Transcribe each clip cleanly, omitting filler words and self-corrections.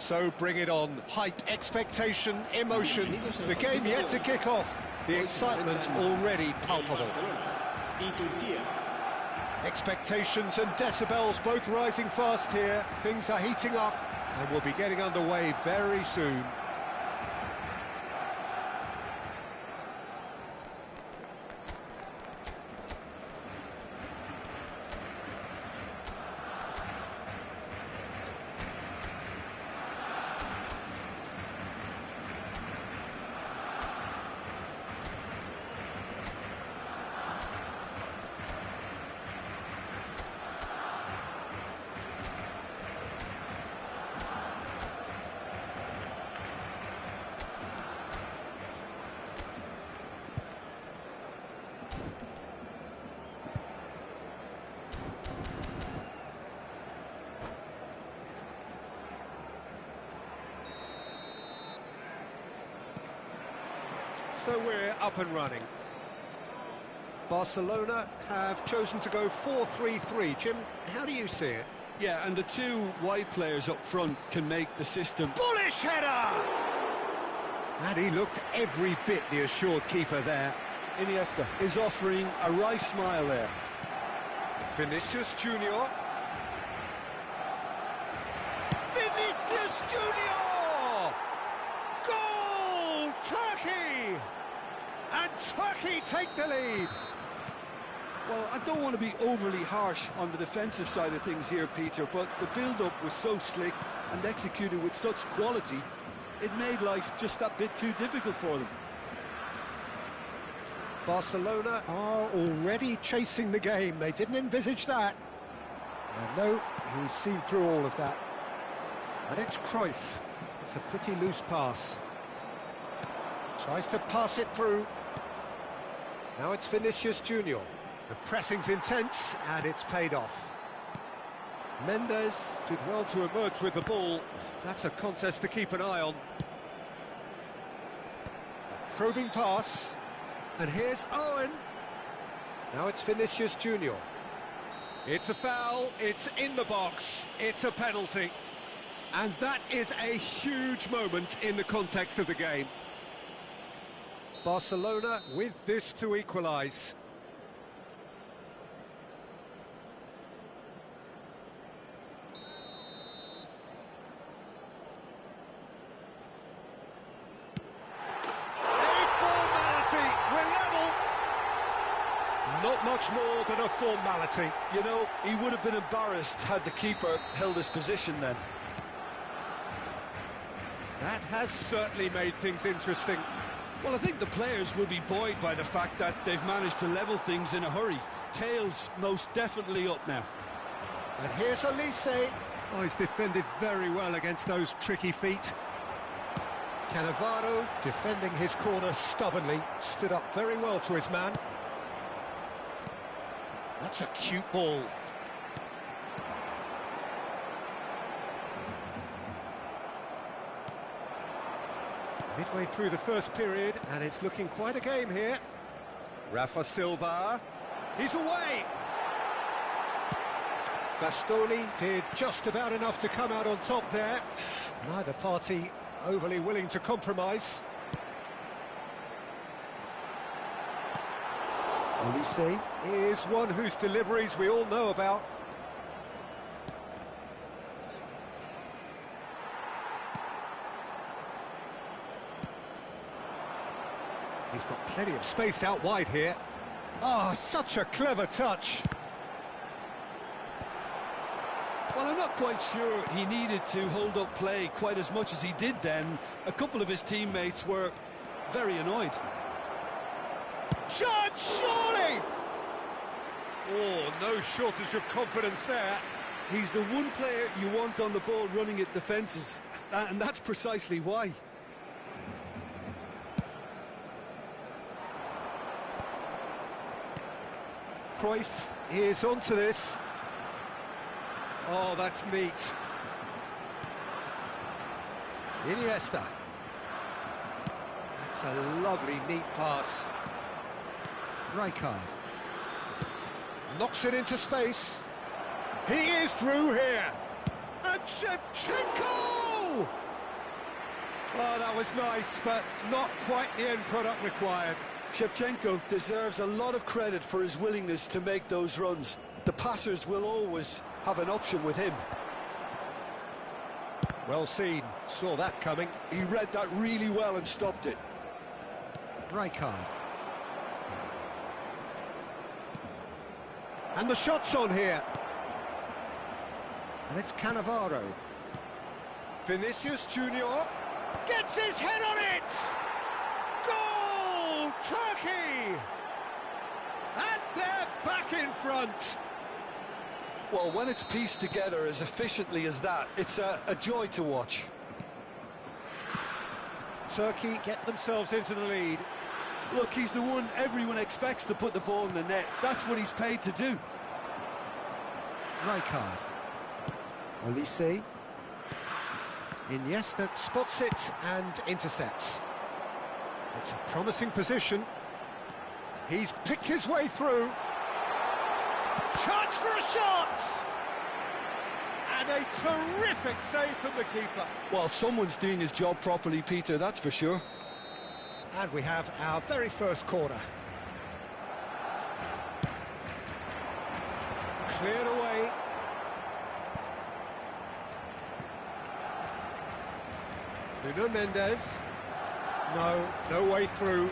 So bring it on. Hype, expectation, emotion. The game yet to kick off. The excitement already palpable. Expectations and decibels both rising fast here. Things are heating up and we'll be getting underway very soon. So we're up and running. Barcelona have chosen to go 4-3-3. Jim, how do you see it? Yeah, and the two wide players up front can make the system... Bullish header! And he looked every bit the assured keeper there. Iniesta is offering a wry smile there. Vinicius Junior. Vinicius Junior! Goal! Turkey! And Turkey take the lead. Well, I don't want to be overly harsh on the defensive side of things here, Peter, but the build-up was so slick and executed with such quality, it made life just that bit too difficult for them. Barcelona are already chasing the game. They didn't envisage that. And no, he's seen through all of that. And it's Cruyff. It's a pretty loose pass. Tries to pass it through. Now it's Vinicius Junior. The pressing's intense, and it's paid off. Mendes did well to emerge with the ball. That's a contest to keep an eye on. A probing pass. And here's Owen. Now it's Vinicius Junior. It's a foul, it's in the box, it's a penalty. And that is a huge moment in the context of the game. Barcelona with this to equalise. Not much more than a formality. You know, he would have been embarrassed had the keeper held his position then. That has certainly made things interesting. Well, I think the players will be buoyed by the fact that they've managed to level things in a hurry. Tails most definitely up now. And here's Elise. Oh, he's defended very well against those tricky feet. Cannavaro, defending his corner stubbornly, stood up very well to his man. That's a cute ball. Midway through the first period, and it's looking quite a game here. Rafa Silva, he's away! Bastoni did just about enough to come out on top there. Neither party overly willing to compromise. Elise is one whose deliveries we all know about. He's got plenty of space out wide here. Oh, such a clever touch. Well, I'm not quite sure he needed to hold up play quite as much as he did then. A couple of his teammates were very annoyed. Shot, surely! Oh, no shortage of confidence there. He's the one player you want on the ball running at defences, and that's precisely why. Cruyff is onto this. Oh, that's neat. Iniesta. That's a lovely, neat pass. Rijkaard. Knocks it into space. He is through here. And Shevchenko! Oh, that was nice, but not quite the end product required. Shevchenko deserves a lot of credit for his willingness to make those runs. The passers will always have an option with him. Well seen, saw that coming. He read that really well and stopped it. Rijkaard. And the shot's on here. And it's Cannavaro. Vinicius Junior gets his head on it! Goal! Turkey! And they're back in front. Well, when it's pieced together as efficiently as that, it's a joy to watch. Turkey get themselves into the lead. Look, he's the one everyone expects to put the ball in the net. That's what he's paid to do. Rijkaard. Olise. Iniesta spots it and intercepts. It's a promising position. He's picked his way through. Chance for a shot! And a terrific save from the keeper. Well, someone's doing his job properly, Peter, that's for sure. And we have our very first corner. Cleared away. Nuno Mendes. No way through.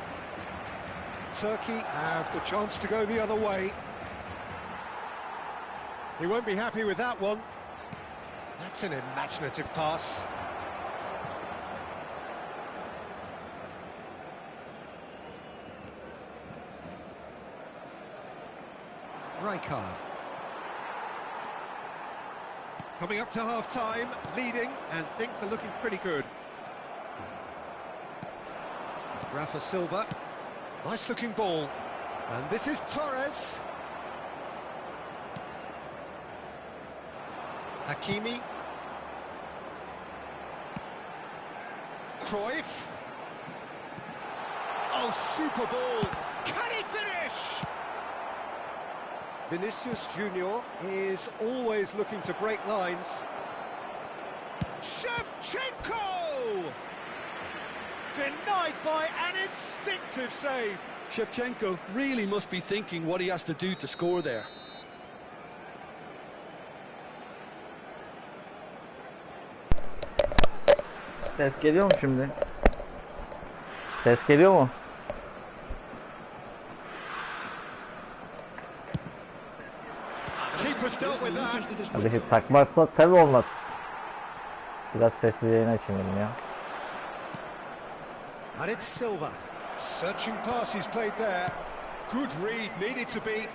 Turkey have the chance to go the other way. He won't be happy with that one. That's an imaginative pass. Rijkaard. Coming up to half-time, leading, and things are looking pretty good. Rafa Silva. Nice-looking ball. And this is Torres. Hakimi. Cruyff. Oh, super ball. Can he finish? Vinicius Junior is always looking to break lines. Shevchenko! Denied by an instinctive save. Shevchenko really must be thinking what he has to do to score there. Ses geliyor mu şimdi? Ses geliyor mu? Kardeşim takmazsa tabii olmaz. Biraz sessiz yayın açayım dedim ya. And it's Silva. Searching pass he's played there. Good read, needed to be.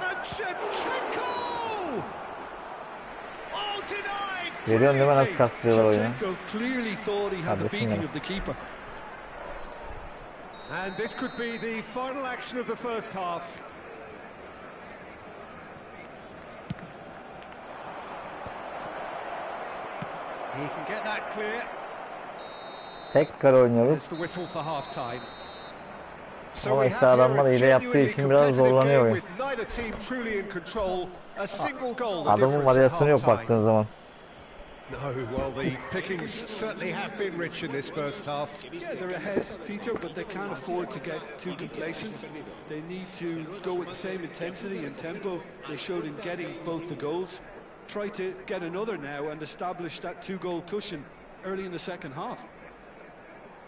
And Shevchenko! Oh, denied! Görüyorsun değil mi nasıl kastırıyorlar oyunu? Clearly thought he had the beating of the keeper. And this could be the final action of the first half. He can get that clear. Tekrar oynuyoruz. The whistle for half time. Ama işte adamlar hile yaptığı için biraz zorlanıyor oyun. Adamın varyasyonu yok baktığın zaman. No, well, the pickings certainly have been rich in this first half. Yeah, they're ahead, Peter, but they can't afford to get too complacent. They need to go with the same intensity and tempo they showed in getting both the goals. Try to get another now and establish that two-goal cushion early in the second half.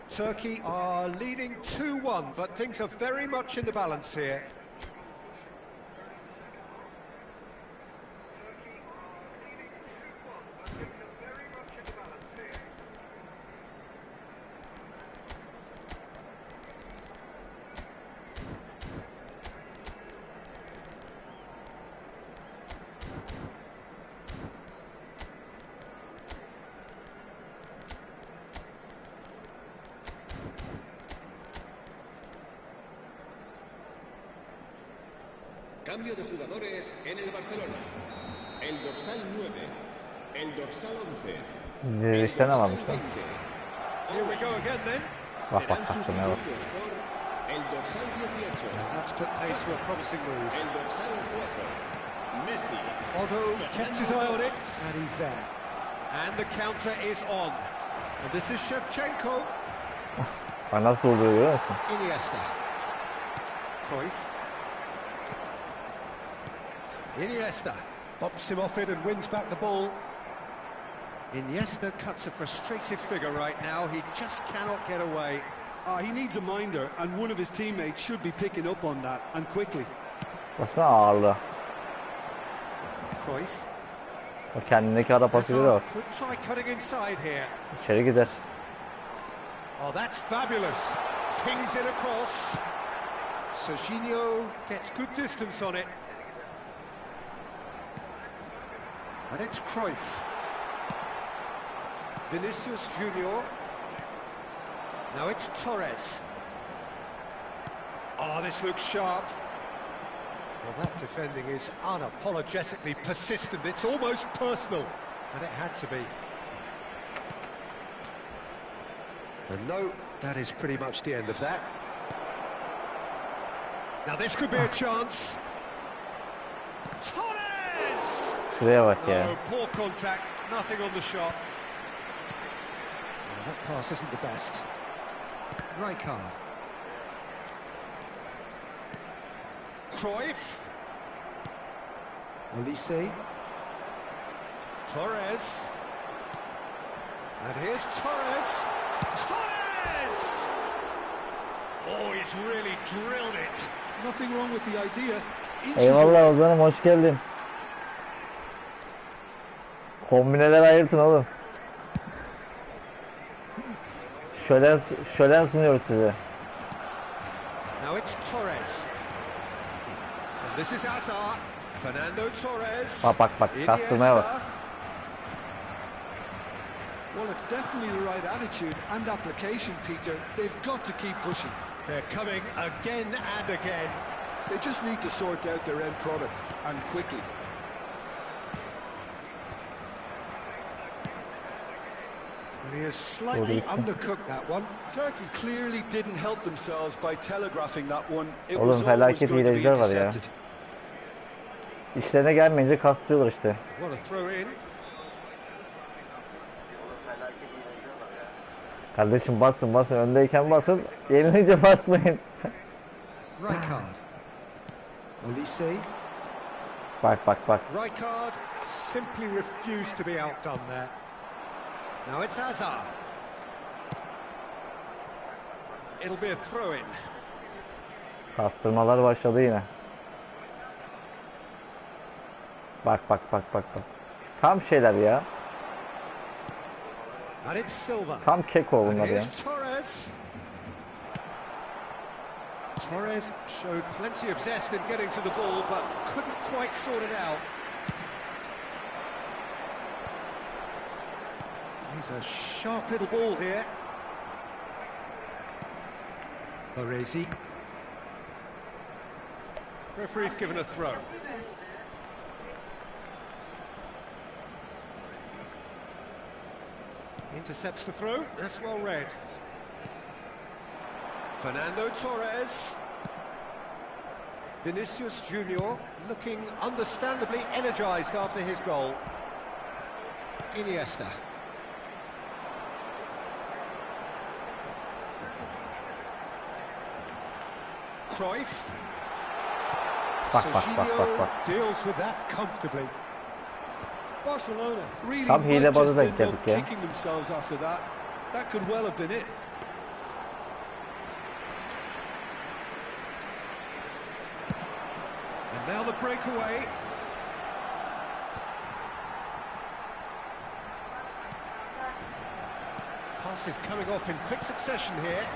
Turkey are leading 2-1, but things are very much in the balance here. Cambio de jugadores en el Barcelona. El dorsal 9, el dorsal 11. Dizilişte ne varmış lan? Here we go again then. Bak bak bak şuna bak. El dorsal 18. And that's put paid to a promising move. El dorsal 4. Messi. Otto kept his eye on it, and he's there. And the counter is on. And this is Shevchenko. Nasıl oluyor görüyor musun? Iniesta. Cruyff. Iniesta bumps him off it and wins back the ball. Iniesta cuts a frustrated figure right now. He just cannot get away. He needs a minder, and one of his teammates should be picking up on that, and quickly. Baksana ağırlığı. Cruyff. O kendindeki ara pası Hazard var. could try cutting inside here. İçeri gider. Oh, that's fabulous. Pings it across. Serginho gets good distance on it. And it's Cruyff. Vinicius Junior. Now it's Torres. Oh, this looks sharp. Well, that defending is unapologetically persistent. It's almost personal. And it had to be. And no, that is pretty much the end of that. Now this could be a chance. Torres! Şuraya bak ya. Oh, poor contact, nothing on the shot. Well, that pass isn't the best. Rijkaard. Cruyff. Olise. Torres. And here's Torres. Torres! Oh, he's really drilled it. Nothing wrong with the idea. Eyvallah Ozan'ım, hoş geldin. Kombineler ayırtın oğlum. Şölen sunuyoruz size. Now it's Torres. And this is Hazard. Fernando Torres. Bak kastırmaya bak. Well, it's definitely the right attitude and application, Peter. They've got to keep pushing. They're coming again and again. They just need to sort out their end product, and quickly. And he has slightly undercooked that one. Turkey clearly didn't help themselves by telegraphing that one. It Oğlum, was always felaket going to be hileciler var ya. intercepted. İşlerine gelmeyince kastırıyorlar işte. What a throw in. Kardeşim basın öndeyken basın, yenilince basmayın. Rijkaard. Olise. Bak. Rijkaard simply refused to be outdone there. Now it's Hazard. It'll be a throw-in. Kastırmalar başladı yine. Bak. Tam şeyler ya. And it's Silva. Tam keko bunlar ya. Torres. Torres showed plenty of zest in getting to the ball, but couldn't quite sort it out. He's a sharp little ball here. Baresi. Referee's given a throw. Intercepts the throw, that's well read. Fernando Torres. Vinicius Junior looking understandably energised after his goal. Iniesta. Cruyff. Bak. Serginho deals with that comfortably. Barcelona really Tam hile might bazı just denk end geldik up ya. kicking themselves after that. That could well have been it. And now the breakaway. Passes coming off in quick succession here.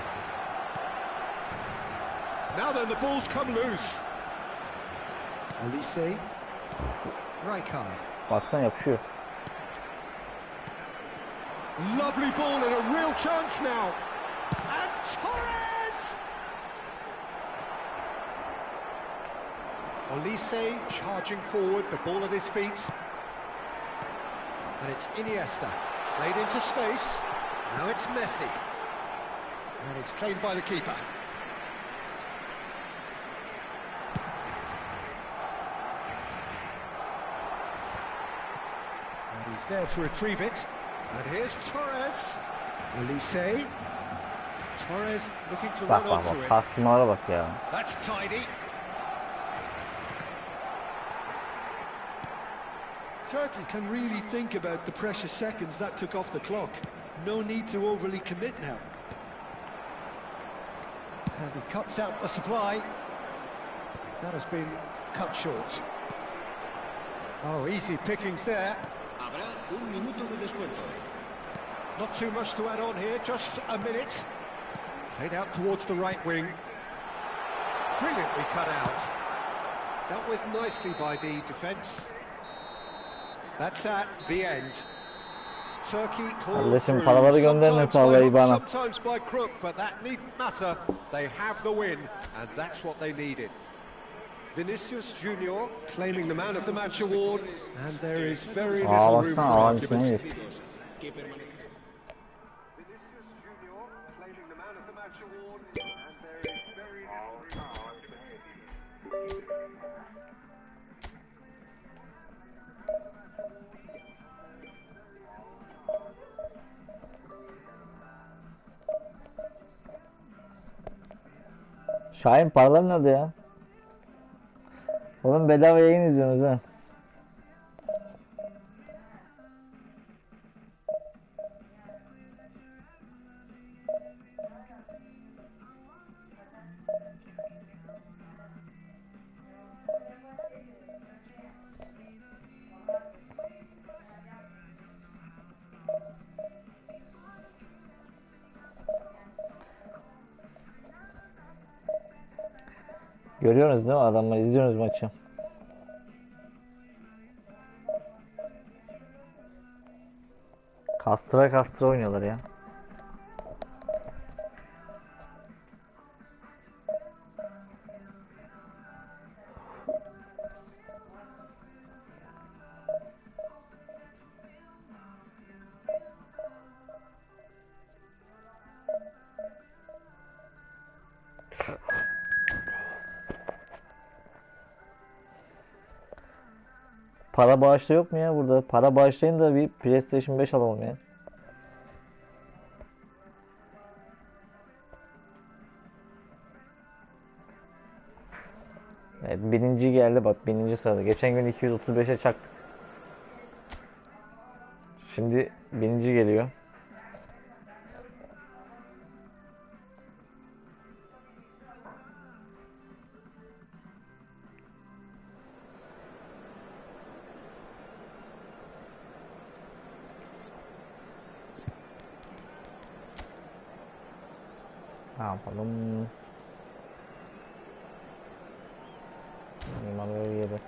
Now then, the ball's come loose. Olise. Rijkaard. Baksana yapışıyor. Lovely ball and a real chance now. And Torres! Olise charging forward, the ball at his feet. And it's Iniesta. Played into space. Now it's Messi. And it's claimed by the keeper. And he's there to retrieve it. And here's Torres. Elise. Torres looking to Bak run bak onto bak. it. Kasmalara bak ya. That's tidy. Turkey can really think about the precious seconds that took off the clock. No need to overly commit now. And he cuts out the supply. That has been cut short. Oh, easy pickings there. Habrá un minuto de descuento. Not too much to add on here, just a minute. Played out towards the right wing. Brilliantly cut out. Dealt with nicely by the defence. That's that, the end. Turkey pulled Kardeşim through, paraları gönderme sometimes sağla by hook, IBAN'a. sometimes by crook, but that needn't matter. They have the win, and that's what they needed. Vinicius Junior claiming the Man of the Match award, and there is very little room for Baksana ağın argument. içine gir. Que permanece. Vinicius Junior claiming the Man of the Match award, and there is very little room for argument. Şahin paralar nerede ya? Oğlum bedava yayın izliyorsunuz ha. Görüyorsunuz değil mi adamlar? İzliyorsunuz maçı. Kastıra kastıra oynuyorlar ya. Para bağışla yok mu ya burada? Para bağışlayın da bir PlayStation 5 alalım ya. Evet, birinci geldi bak, birinci sırada. Geçen gün 235'e çaktık. Şimdi birinci geliyor. Ne yapalım? Manuel yedi.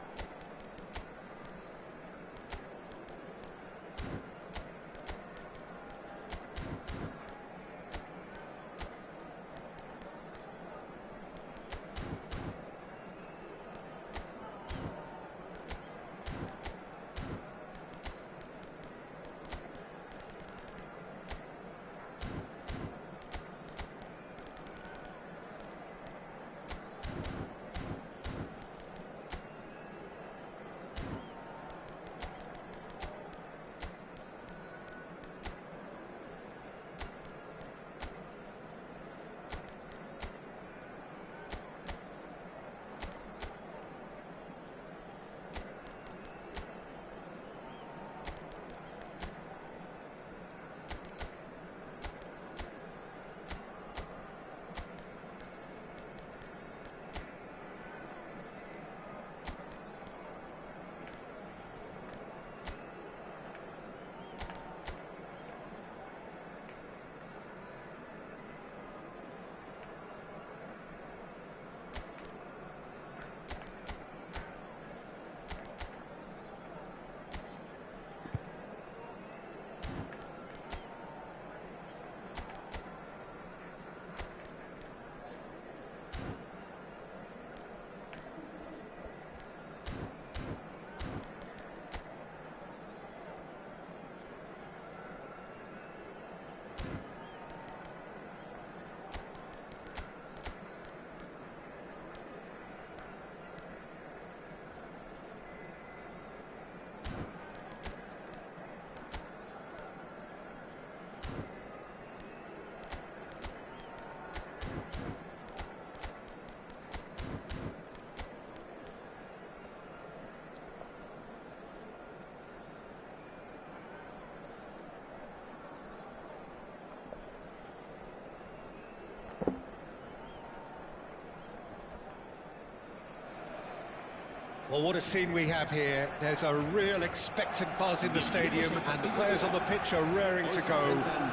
Well, what a scene we have here. There's a real expectant buzz in the stadium, and the players on the pitch are raring to go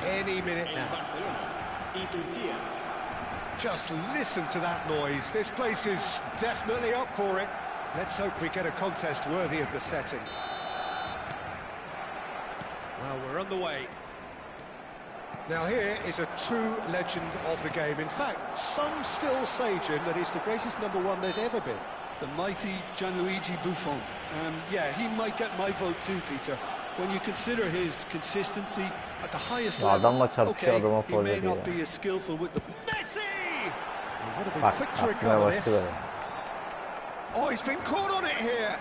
any minute now. Just listen to that noise. This place is definitely up for it. Let's hope we get a contest worthy of the setting. Well, we're on the way. Now here is a true legend of the game. In fact, some still say, Jim, that he's the greatest #1 there's ever been. The mighty Gianluigi Buffon. Yeah, he might get my vote too, Peter. When you consider his consistency at the highest level, okay, he may not be as skillful with the... Messi! He would have been quick to recover this. Oh, he's been caught on it here.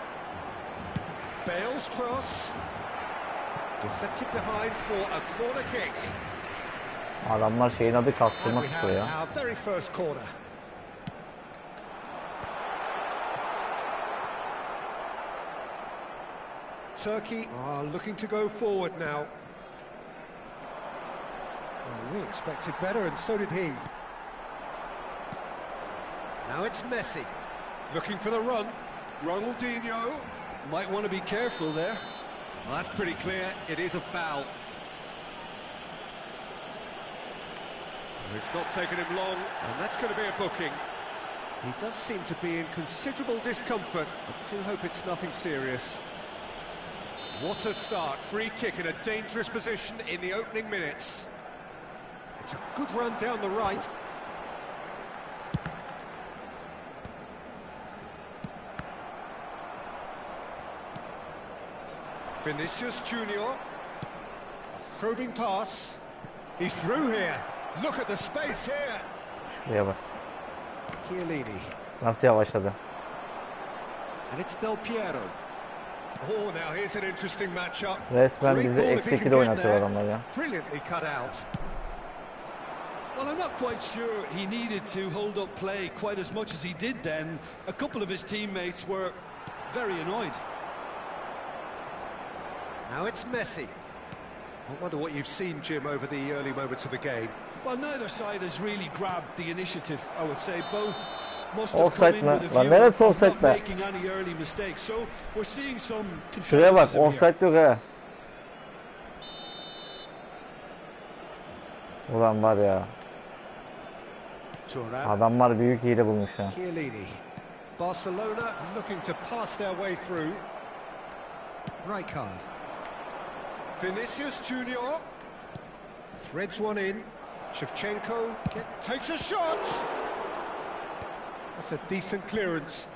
Bale's cross. Deflected behind for a corner kick. Adamlar şeyin adı kastırma tutuyor ya. Our very first corner. Turkey are looking to go forward now. Well, we expected better, and so did he. Now it's Messi, looking for the run. Ronaldinho. Might want to be careful there. Well, that's pretty clear. It is a foul. It's not taken him long, and that's going to be a booking. He does seem to be in considerable discomfort. I do hope it's nothing serious. What a start. Free kick in a dangerous position in the opening minutes. It's a good run down the right. Vinicius Junior. A probing pass. He's through here. Look at the space here. Şuraya bak. Chiellini. Nasıl yavaşladı? And it's Del Piero. Oh, now here's an interesting matchup. Resmen bizi -2'de oynatıyor adamlar ya. Brilliantly cut out. Well, I'm not quite sure he needed to hold up play quite as much as he did then. A couple of his teammates were very annoyed. Now it's Messi. I wonder what you've seen, Jim, over the early moments of the game. Well, neither side has really grabbed the initiative, I would say. Both must have come in with a view of not making any early mistakes. So we're seeing some Şuraya bak, conservatism here. offside yok ha. Ulan var ya. Adamlar büyük hile bulmuş ha. Chiellini. Barcelona looking to pass their way through. Rijkaard. Vinicius Junior. Threads one in. Shevchenko takes a shot. That's a decent clearance.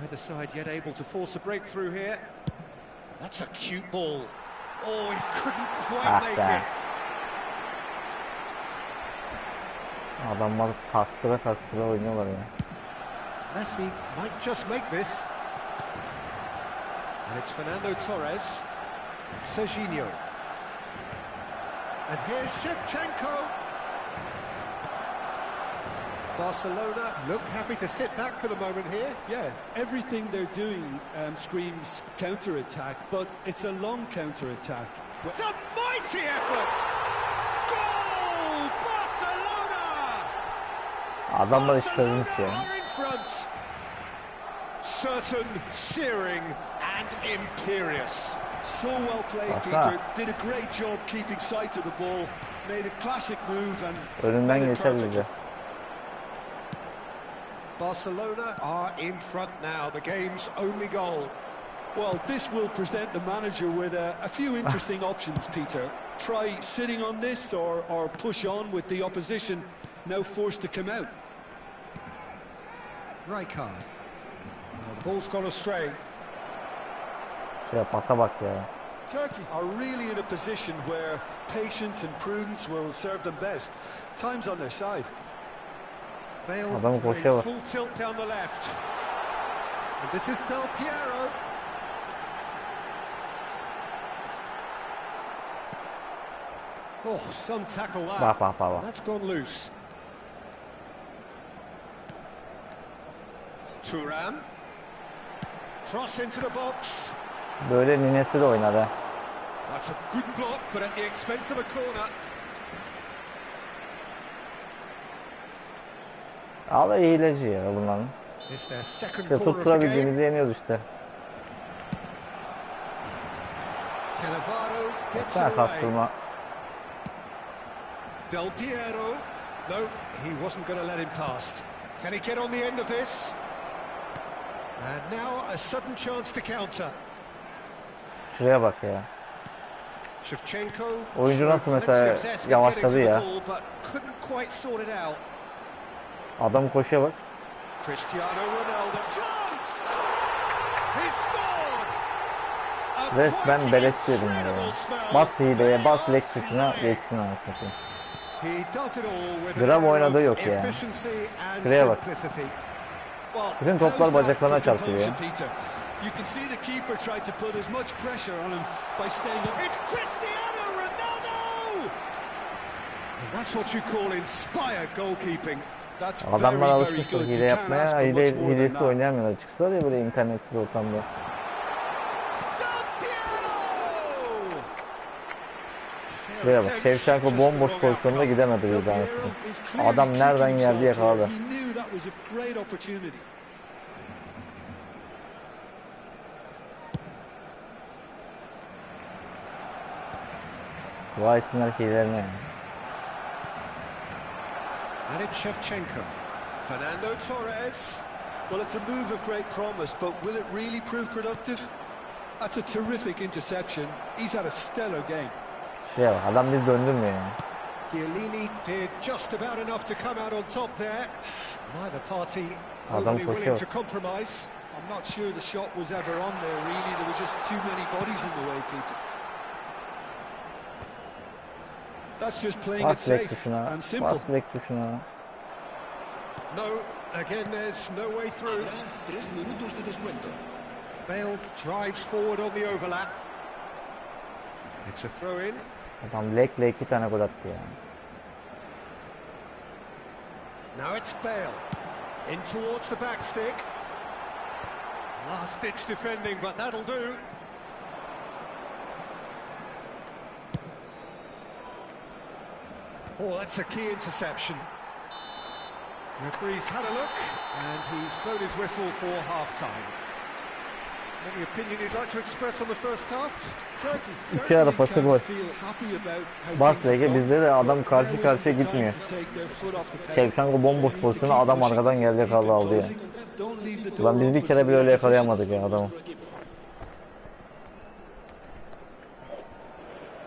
Neither side yet able to force a breakthrough here. That's a cute ball. Oh, he couldn't quite make it. Adamlar kastıra oynuyorlar ya. Messi might just make this. And it's Fernando Torres. Serginho. And here's Shevchenko. Barcelona look happy to sit back for the moment here. Yeah, everything they're doing screams counter-attack, but it's a long counter-attack. It's a mighty effort! Goal! Barcelona! Adamlar iş çözmüş ya. Are in front. Certain, searing and imperious. So well played, Peter. Did a great job keeping sight of the ball. Made a classic move and önünden geçebildi. Barcelona are in front now, the game's only goal. Well, this will present the manager with a few interesting options, Peter. Try sitting on this or push on with the opposition now forced to come out. Rijkaard. Well, the ball's gone astray. Şuraya pasa bak ya. Turkey are really in a position where patience and prudence will serve them best. Time's on their side. Adam koşuyor. Full tilt down the left. And this is Del Piero. Oh, some tackle that. Bak. That's gone loose. Thuram. Cross into the box. Böyle ninesi de oynadı. That's a good block, but at the expense of a corner. Abi hileci ya bunların. It's their second İşte corner of the game. tutturabildiğimizi yeniyoruz işte. Cannavaro gets Sen it away. kastırma. Del Piero. No, he wasn't going to let him past. Can he get on the end of this? And now a sudden chance to counter. Şuraya bak ya. Shevchenko. Oyuncu nasıl mesela yavaşladı ya. Adam koşuya bak. Cristiano Ronaldo. Chance! He scored! Resmen beleş dedim ya. Bas hileye, bas lek tuşuna geçsin anasını. Gram oynadığı yok ya. Şuraya bak. Bütün toplar bacaklarına çarpıyor ya. You can see the keeper tried to put as much pressure on him by staying up. It's Cristiano Ronaldo! That's what you call inspired goalkeeping. That's Adamlar very alışmıştır good. hile You can't yapmaya, ask for much more than hilesi that. oynayamıyorlar. Çıksalar ya böyle internetsiz ortamda. Şuraya bak, Shevchenko bomboş pozisyonda gidemedi bir tanesi. Adam nereden geldi yakaladı. He knew that was a great opportunity. Vay sinir hilelerine yani. And it's Shevchenko. Fernando Torres. Well, it's a move of great promise, but will it really prove productive? That's a terrific interception. He's had a stellar game. Şuraya bak, adam bir döndürmüyor yani. Chiellini did just about enough to come out on top there. Neither party Adam overly willing koşuyor. to compromise. I'm not sure the shot was ever on there, really. There were just too many bodies in the way, Peter. That's just playing it Bas lek safe tuşuna, and simple. bas lek tuşuna. No, again there's no way through. 3 minutos de descuento. Bale drives forward on the overlap. It's a throw in. Adam lekle 2 tane gol attı ya. Now it's Bale. In towards the back stick. Last ditch defending, but that'll do. Oh, that's a key interception. Referee's had a look, and he's blown his whistle for half-time. Any opinion you'd like to express on the first half? İki ara pası gol. Bas lege, bizde de adam karşı karşıya gitmiyor. Shevchenko bomboş pozisyonu, adam arkadan geldi kaldı aldı ya. Ulan biz bir kere bile öyle yakalayamadık ya adamı.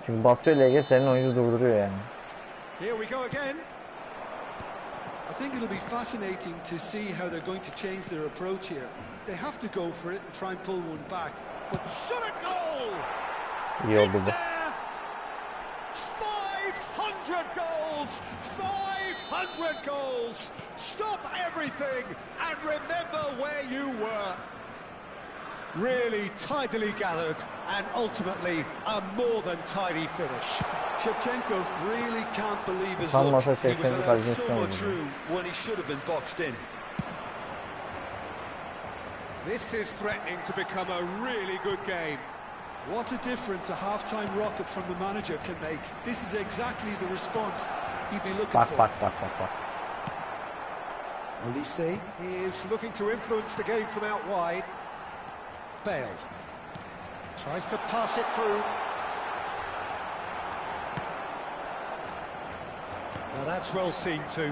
Çünkü basıyor lege, senin oyuncu durduruyor yani. Here we go again. I think it'll be fascinating to see how they're going to change their approach here. They have to go for it and try and pull one back. But shot a goal! İyi oldu bu. 500 goals! 500 goals! Stop everything and remember where you were. Really tidily gathered and ultimately a more than tidy finish. Shevchenko really can't believe his Tam luck. masa He was Shevchenko allowed kalecinin so üstüne much vurdu. room when he should have been boxed in. This is threatening to become a really good game. What a difference a half-time rocket from the manager can make. This is exactly the response he'd be looking Bak for. bak bak bak bak. Olise is looking to influence the game from out wide. Bale tries to pass it through. Now that's well seen too.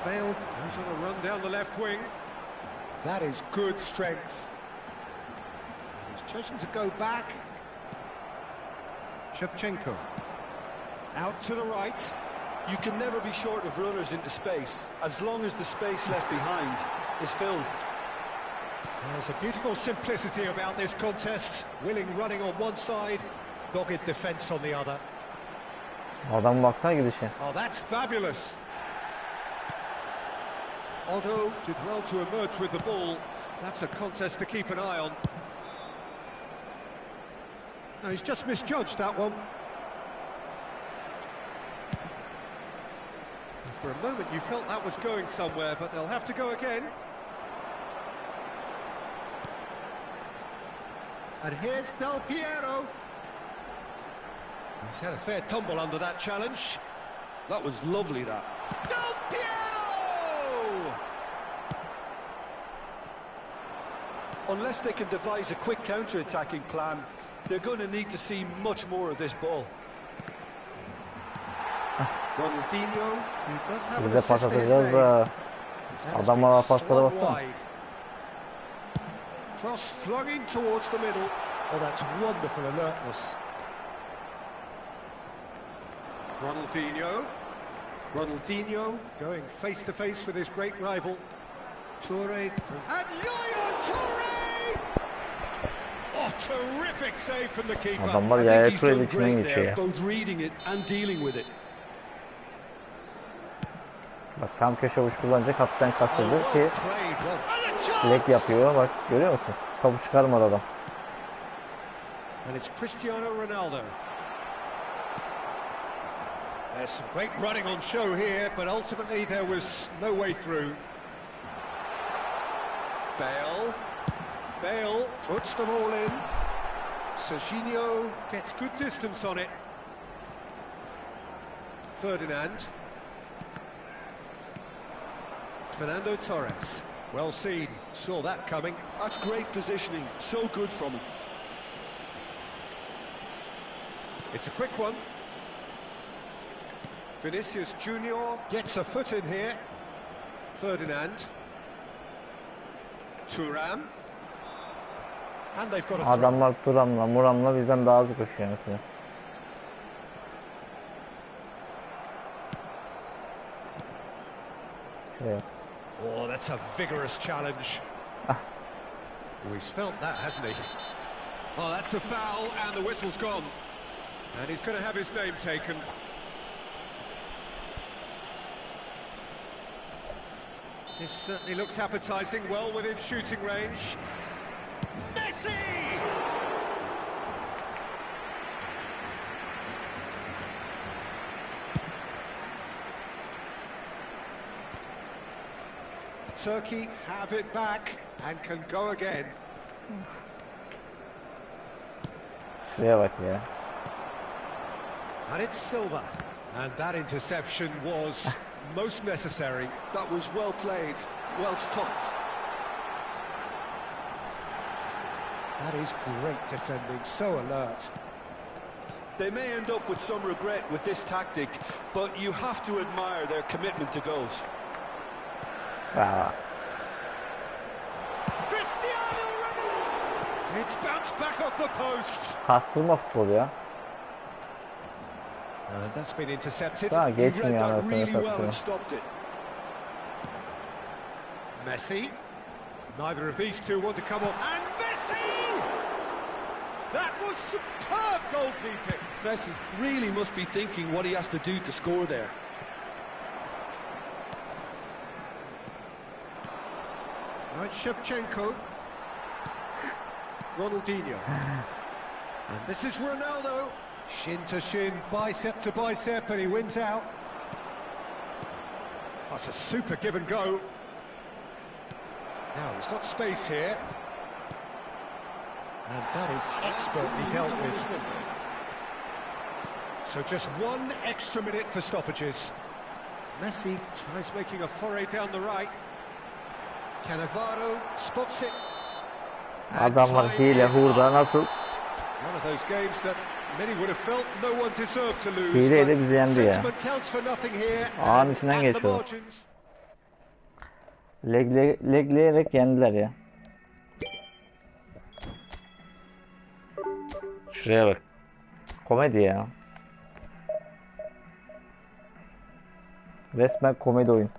Bale goes on a run down the left wing. That is good strength. He's chosen to go back. Shevchenko out to the right. You can never be short of runners into space, as long as the space left behind is filled. There's a beautiful simplicity about this contest. Willing running on one side, dogged defence on the other. Adam baksana gidişe. Oh, that's fabulous. Otto did well to emerge with the ball. That's a contest to keep an eye on. No, he's just misjudged that one. And for a moment you felt that was going somewhere, but they'll have to go again. And here's Del Piero. He's had a fair tumble under that challenge. That was lovely, that. Del Piero! Unless they can devise a quick counter-attacking plan, they're going to need to see much more of this ball. Ronaldinho, who does have an Biz de pas assist to his atacağız name. da That has adamlara been paslara swung bassana. wide. Cross flung in towards the middle. Oh, that's wonderful alertness. Ronaldinho. Ronaldinho going face to face with his great rival. Toure. And Yaya Toure! Oh, terrific save from the keeper. Adamlar I Yaya think he's Toure'nin done içinden great geçiyor there, ya. both reading it and dealing with it. Bak tam köşe vuruş kullanacak, hafiften Oh, kastırdı well ki played. Well, and a chance! lek yapıyor. Bak görüyor musun? Topu çıkarmadı adam. And it's Cristiano Ronaldo. There's some great running on show here, but ultimately there was no way through. Bale puts them all in. Serginho gets good distance on it. Ferdinand. Fernando Torres. Well seen, saw that coming. That's great positioning, so good from him. It's a quick one. Vinicius Junior gets a foot in here. Ferdinand. Thuram. And they've got a throw. Adamlar Turam'la Muram'la bizden daha hızlı koşuyor mesela. Şuraya. Oh, that's a vigorous challenge. Oh, he's felt that, hasn't he? Oh, that's a foul, and the whistle's gone. And he's going to have his name taken. This certainly looks appetising, well within shooting range. Messi! Turkey have it back and can go again. Şuraya bak ya. And it's Silva. And that interception was most necessary. That was well played, well stopped. That is great defending, so alert. They may end up with some regret with this tactic, but you have to admire their commitment to goals. Aa, Cristiano Ronaldo! It's bounced back off the post. kastırma futbolu ya. And that's been intercepted. Daha He read geçmiyor that anasını really well satayım. and stopped it. Messi. Neither of these two want to come off. And Messi! That was superb goalkeeping. Messi really must be thinking what he has to do to score there. Now it's Shevchenko. Ronaldinho. And this is Ronaldo. Shin to shin, bicep to bicep, and he wins out. That's a super give and go. Now he's got space here. And that is expertly dealt with. So just 1 extra minute for stoppages. Messi tries making a foray down the right. Cannavaro spots it. And Adamlar time hile is hurda up. nasıl One of those games that many would have felt no one deserved to lose. hileyle but bizi yendi ya. sentiment counts for nothing here. Ağın içinden At the geçiyor. margins. Legleyerek yendiler ya. Şuraya bak. Komedi ya. Resmen komedi oyun.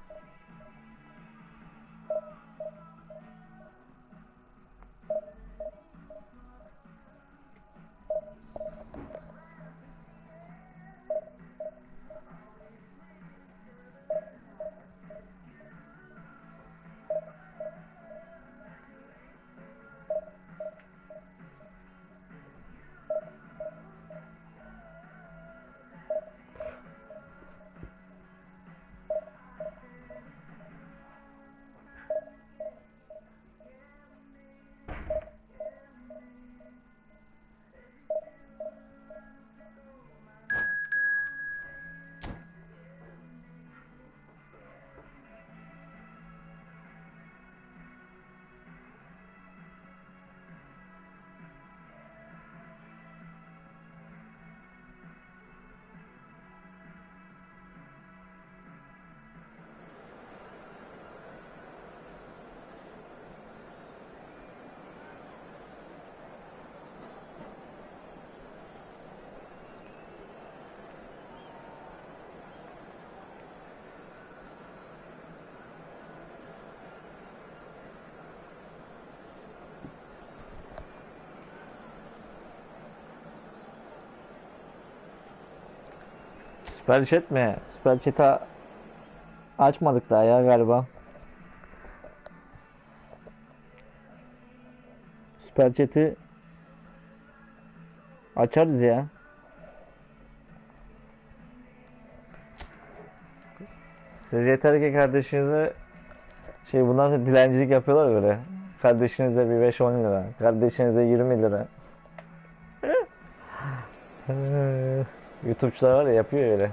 Süper chat mi? Süper chat'i açmadık daha ya galiba. Süper chat'i açarız ya. Siz yeter ki kardeşinize bundan sonra dilencilik yapıyorlar böyle. Kardeşinize bir 5-10 lira, kardeşinize 20 lira. YouTube'çular var ya, yapıyor öyle.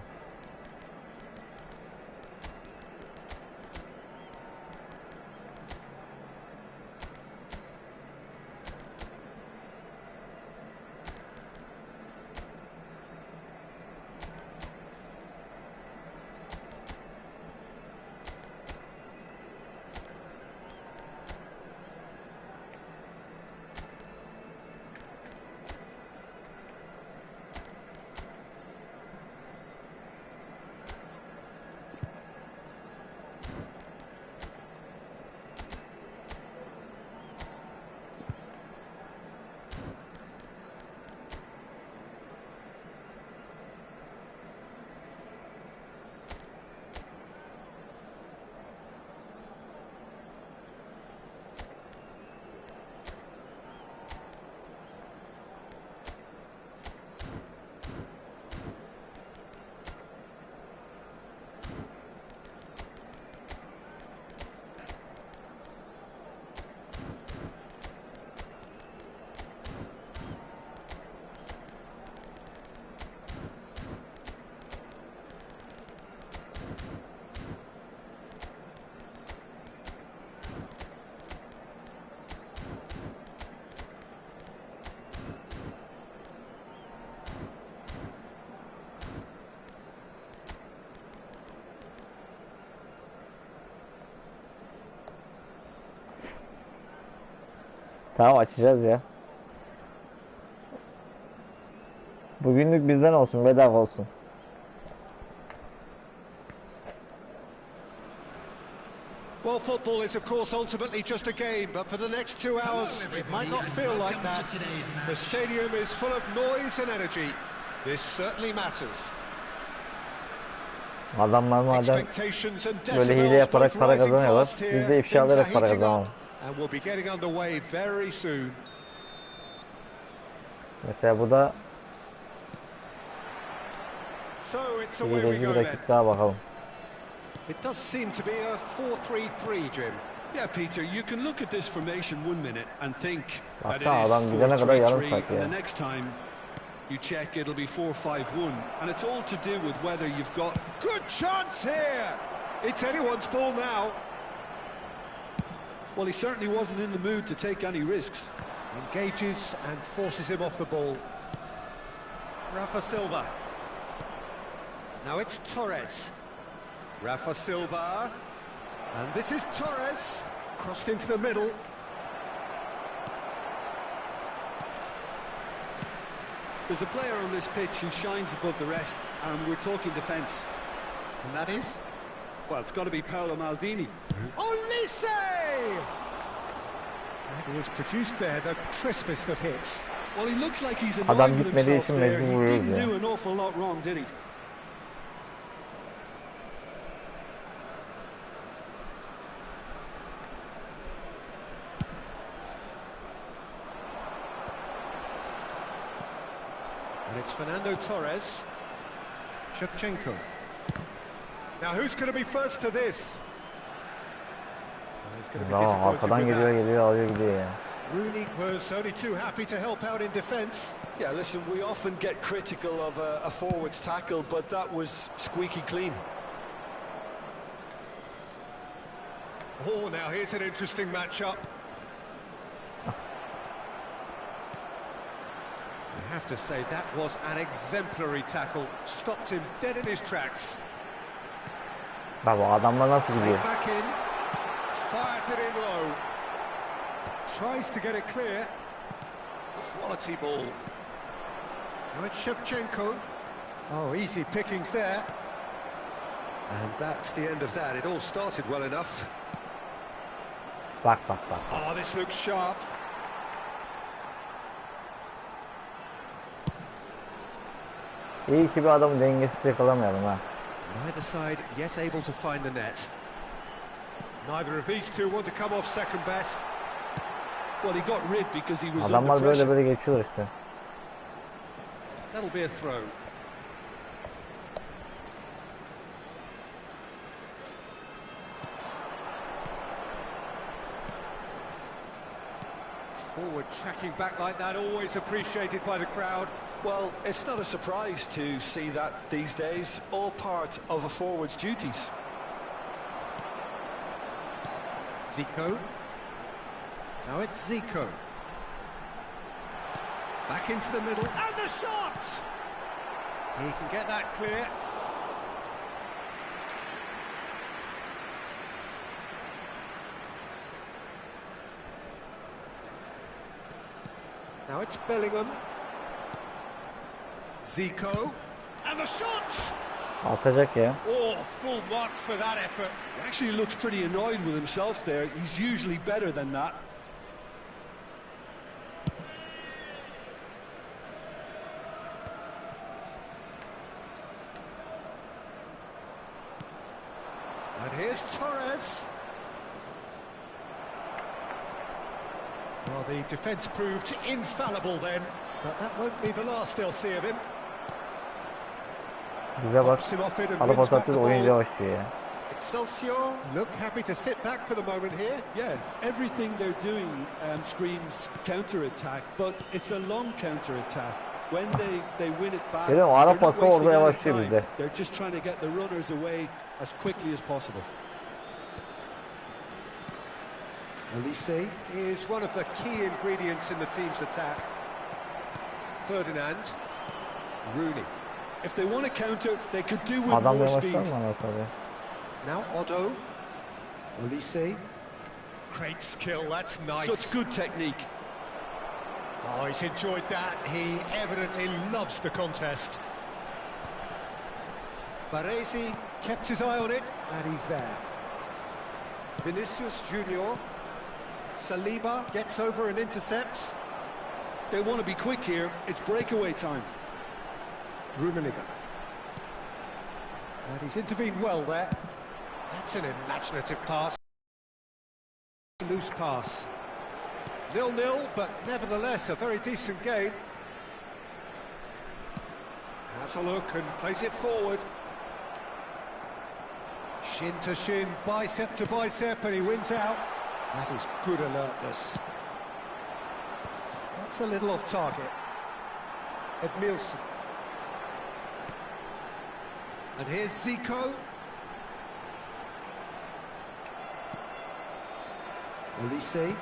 Tamam, açacağız ya. Bugünlük bizden olsun, bedava olsun. Well, football is of course ultimately just a game, but for the next 2 hours it might not feel like that. The stadium is full of noise and energy. This certainly matters. Adamlar madem böyle hile yaparak para kazanıyorlar, biz de ifşaları para kazanalım. And we'll be getting underway very soon. Mesela bu da hileci bir rakip daha, bakalım. It does seem to be a 4-3-3, Jim. Yeah, Peter, you can look at this formation 1 minute and think that it Baksana, is adam gidene kadar yarım 4-3-3, saat and ya. the next time you check it'll be 4-5-1, and it's all to do with whether you've got... Good chance here! It's anyone's ball now. Well, he certainly wasn't in the mood to take any risks. Engages and forces him off the ball. Rafa Silva. Now it's Torres. Rafa Silva. And this is Torres. Crossed into the middle. There's a player on this pitch who shines above the rest, and we're talking defence. And that is? Well, it's got to be Paolo Maldini. Olise! And he has produced there the crispest of hits. Well, he looks like he's Adam annoyed with gitmediği himself için there. mecbur He vuruyoruz didn't ya. do an awful lot wrong, did he? And it's Fernando Torres. Shevchenko. Now who's going to be first to this? Well, he's going to be Bravo, disappointed arkadan with geliyor that. geliyor alıyor gidiyor ya. Rooney was only too happy to help out in defence. Yeah, listen, we often get critical of a forward's tackle, but that was squeaky clean. Oh, now here's an interesting matchup. I have to say that was an exemplary tackle. Stopped him dead in his tracks. Bak bu adamlar nasıl gidiyor? Laid back in. Fires it in low. Tries to get it clear. Quality ball. Now it's Shevchenko. Oh, easy pickings there. And that's the end of that. It all started well enough. Bak bak bak. Oh, this looks sharp. İyi ki bir adamı dengesiz yakalamayalım ha. Neither side yet able to find the net. Neither of these two want to come off second best. Well, he got rid because he was under Adamlar pressure. böyle geçiyorlar işte. That'll be a throw. Forward tracking back like that, always appreciated by the crowd. Well, it's not a surprise to see that these days, all part of a forward's duties. Zico. Now it's Zico. Back into the middle, and the shot! He can get that clear. Now it's Bellingham. Zico. And the shot! Atacak ya. Oh, full marks for that effort. He actually looks pretty annoyed with himself there. He's usually better than that. And here's Torres. Well, the defence proved infallible then, but that won't be the last they'll see of him. Bize bak. Pops him off it and Alıp wins back the atlatıyor, oyun ball. yavaşlıyor ya. Excelsior look happy to sit back for the moment here. Yeah, everything they're doing screams counter-attack, but it's a long counter-attack. When they win it back, Görüyor musun? Ara they're not pası orada wasting any yavaşlıyor time. bizde. They're just trying to get the runners away as quickly as possible. Elise is one of the key ingredients in the team's attack. Ferdinand. Rooney. If they want to counter, they could do with Adam more yavaşlar speed. mı anasını? Now Otto. Elise. Great skill, that's nice. Such good technique. Oh, he's enjoyed that. He evidently loves the contest. Baresi kept his eye on it, and he's there. Vinicius Junior. Saliba gets over and intercepts. They want to be quick here. It's breakaway time. Rummenigge. And he's intervened well there. That's an imaginative pass. Loose pass. 0-0, but nevertheless a very decent game. Has a look and plays it forward. Shin to shin, bicep to bicep, and he wins out. That is good alertness. That's a little off target. Edmilson. And here's Zico. Elise. Well,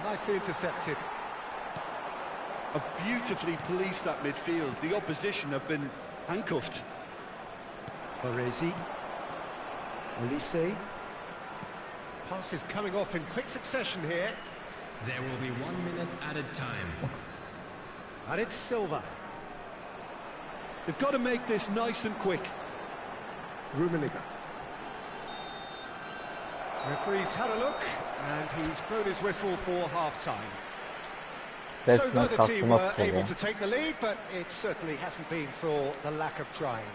nicely intercepted. Have beautifully policed that midfield. The opposition have been handcuffed. Baresi. Elise. Passes coming off in quick succession here. There will be 1 minute added time. And it's Silva. They've got to make this nice and quick. Rummenigge. Referee's had a look, and he's blown his whistle for half-time. So Resmen neither team were kaptırmak able ya. to take the lead, but it certainly hasn't been for the lack of trying.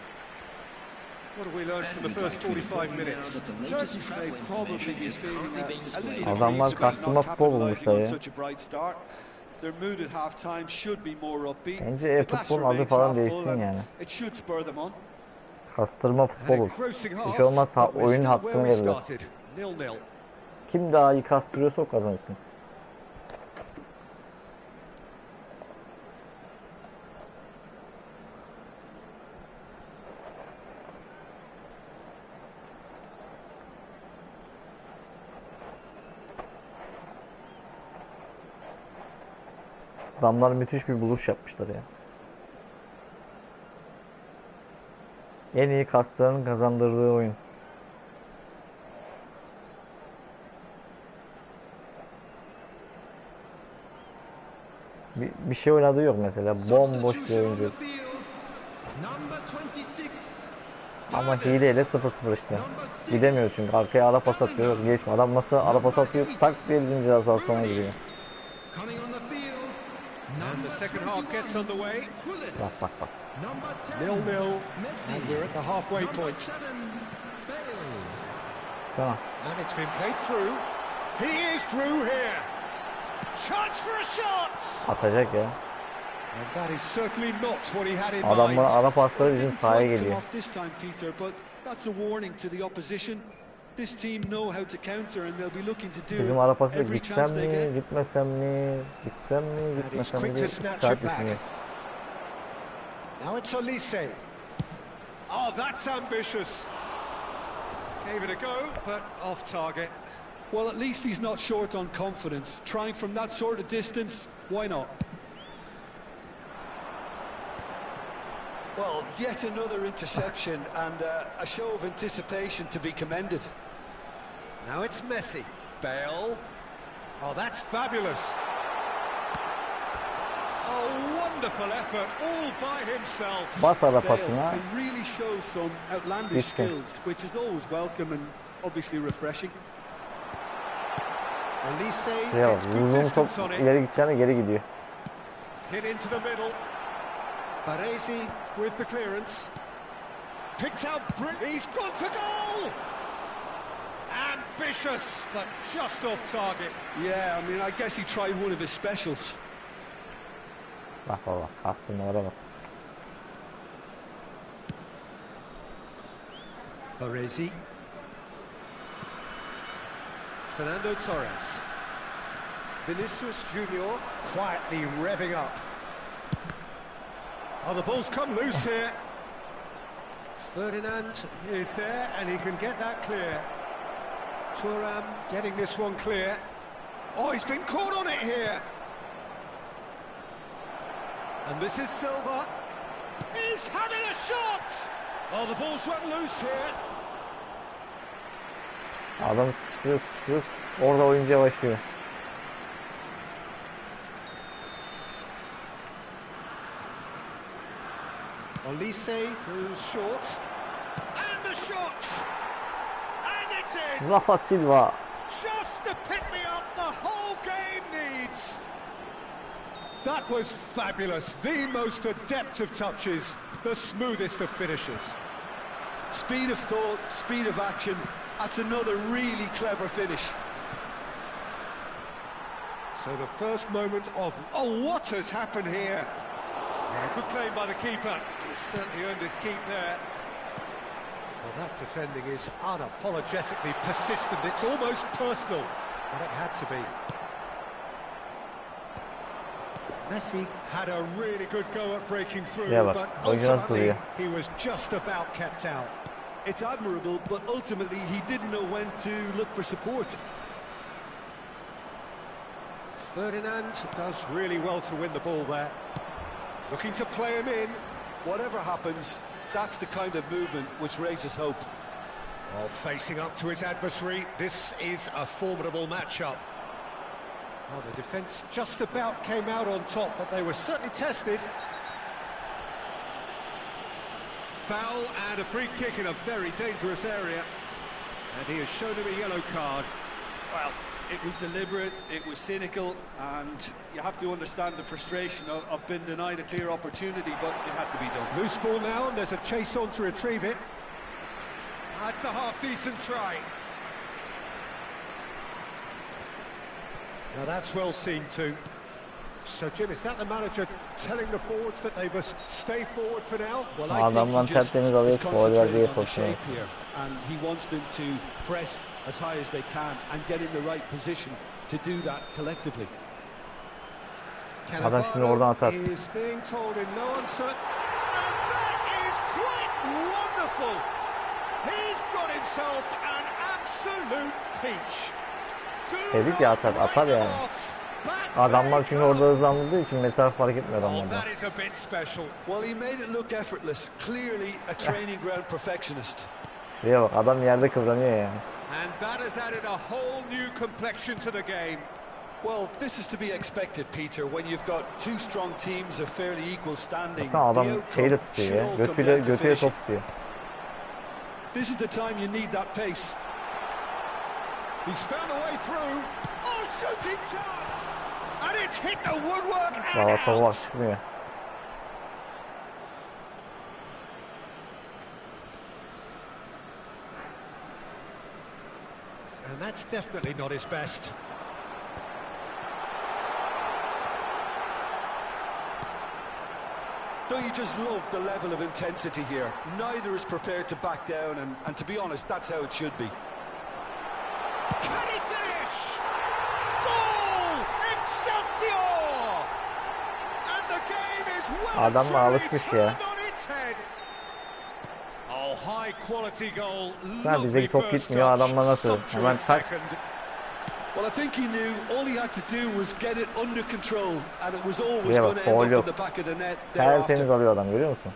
What have we learned from the first 45 minutes? Turkey may probably be feeling a little Adamlar relieved about kastırma not futbol capitalising bulmuşlar on ya. such a bright start. Their mood at half-time should be more upbeat. Bence The glass eFootball'un adı remains falan half full değişsin and yani. it should spur them on. Kastırma An futbol olsun. engrossing Hiç half, olmazsa but we're oyun still hakkını where we verirler. started. 0-0. Kim daha iyi kastırıyorsa o kazansın. Adamlar müthiş bir buluş yapmışlar ya. En iyi kastıranın kazandırdığı oyun. Bir şey oynadığı yok mesela. Bomboş bir oyuncu. Ama hileyle 0-0 işte. Gidemiyor çünkü arkaya ara pas atıyor. Geçme. Adam nasıl ara pas atıyor? Tak diye bizim ceza sahasına giriyor. Coming on the field, And the second half gets underway. Bak. 0-0. And we're at the halfway point. Tamam. And it's been played through. He is through here. Chance for a shot. Atacak ya. And that is certainly not what he had in mind. Adamlar ara pasları bizim sahaya geliyor. This time, Peter, but that's a warning to the opposition. This team know how to counter and they'll be looking to do Bizim ara pası da every chance gitsem they mi, get. gitmesem mi, gitsem mi, And he's gitmesem quick mi to diye snatch saat it back. düşünüyor. Now it's Olise. Oh, that's ambitious. Gave it a go, but off target. Well, at least he's not short on confidence. Trying from that sort of distance, why not? Well, yet another interception and a show of anticipation to be commended. Now it's Messi. Bale. Oh, that's fabulous. Oh, wonderful effort, all by himself. Bas ara Bale pasına. can really show some outlandish Bitti. skills, which is always welcome and obviously refreshing. Olise Ya gets good vurduğum top distance on it. ileri gideceğine geri gidiyor. Hit into the middle. Baresi with the clearance. Picks out He's gone for goal! Ambitious, but just off target. Yeah, I mean, I guess he tried one of his specials. Bak. Aslında bak. Baresi. Fernando Torres. Vinicius Junior quietly revving up. Oh, the ball's come loose here. Ferdinand is there and he can get that clear. Thuram getting this one clear. Oh, he's been caught on it here. And this is Silva. He's having a shot. Oh, the ball's run loose here. Adam sıkıştırıyor. Orada oyuncu yavaşlıyor. Olise goes short. And the shot. And it's in. Rafa Silva. Just to pick me up the whole game needs. That was fabulous. The most adept of touches, the smoothest of finishes. Speed of thought, speed of action. That's another really clever finish. So the first moment of, oh, what has happened here? Good claim by the keeper. He's certainly earned his keep there. Well, that defending is unapologetically persistent. It's almost personal, but it had to be. Messi had a really good go at breaking through, Yeah, but oyuncu nasıl ultimately duruyor? he was just about kept out. It's admirable, but ultimately he didn't know when to look for support. Ferdinand does really well to win the ball there. Looking to play him in. Whatever happens, that's the kind of movement which raises hope. Oh, facing up to his adversary, this is a formidable matchup. Well, the defence just about came out on top, but they were certainly tested. Foul and a free kick in a very dangerous area. And he has shown him a yellow card. Well, it was deliberate, it was cynical, and you have to understand the frustration of being denied a clear opportunity, but it had to be done. Loose ball now, and there's a chase on to retrieve it. That's a half-decent try. Now that's well seen too. So Jim, is that the manager telling the forwards that they must stay forward for now? Well, I think Adamdan he just tertemiz is alıyor, gol concentrating verdiği on the pozisyonu. shape here, and he wants them to press as high as they can and get in the right position to do that collectively. Adam şimdi oradan atar. Is being told in no uncertain. And that is quite wonderful. He's got himself an absolute peach. Dedik ya atar yani. Adamlar çünkü orada hızlandırdığı için mesafe fark etmiyor adamlardan. Well, he made it look effortless. Clearly a training ground perfectionist. Şuraya bak, adam yerde kıvranıyor yani. And that has added a whole new complexion to the game. Well, this is to be expected, Peter, when you've got two strong teams of fairly equal standing. Baksana adam şeyi de tutuyor ya, götüyle top tutuyor. This is the time you need that pace. He's found a way through. Oh, shooting chance! And it's hit the woodwork Valla and topu bak out. çıkmıyor. And that's definitely not his best. Don't you just love the level of intensity here? Neither is prepared to back down, and to be honest, that's how it should be. Can he finish? Goal! Excelsior! And the game is well and Adamla truly alışmış ya. turned on its head. Oh, high quality goal. Ha, bize Lovely top first gitmiyor, touch. adamla nasıl? Hemen Sumptuous tak. second. Well, I think he knew all he had to do was get it under control, and it was always Buraya going bak, to end faul up in yok. the back of the net Tertemiz thereafter. alıyor adam, görüyor musun?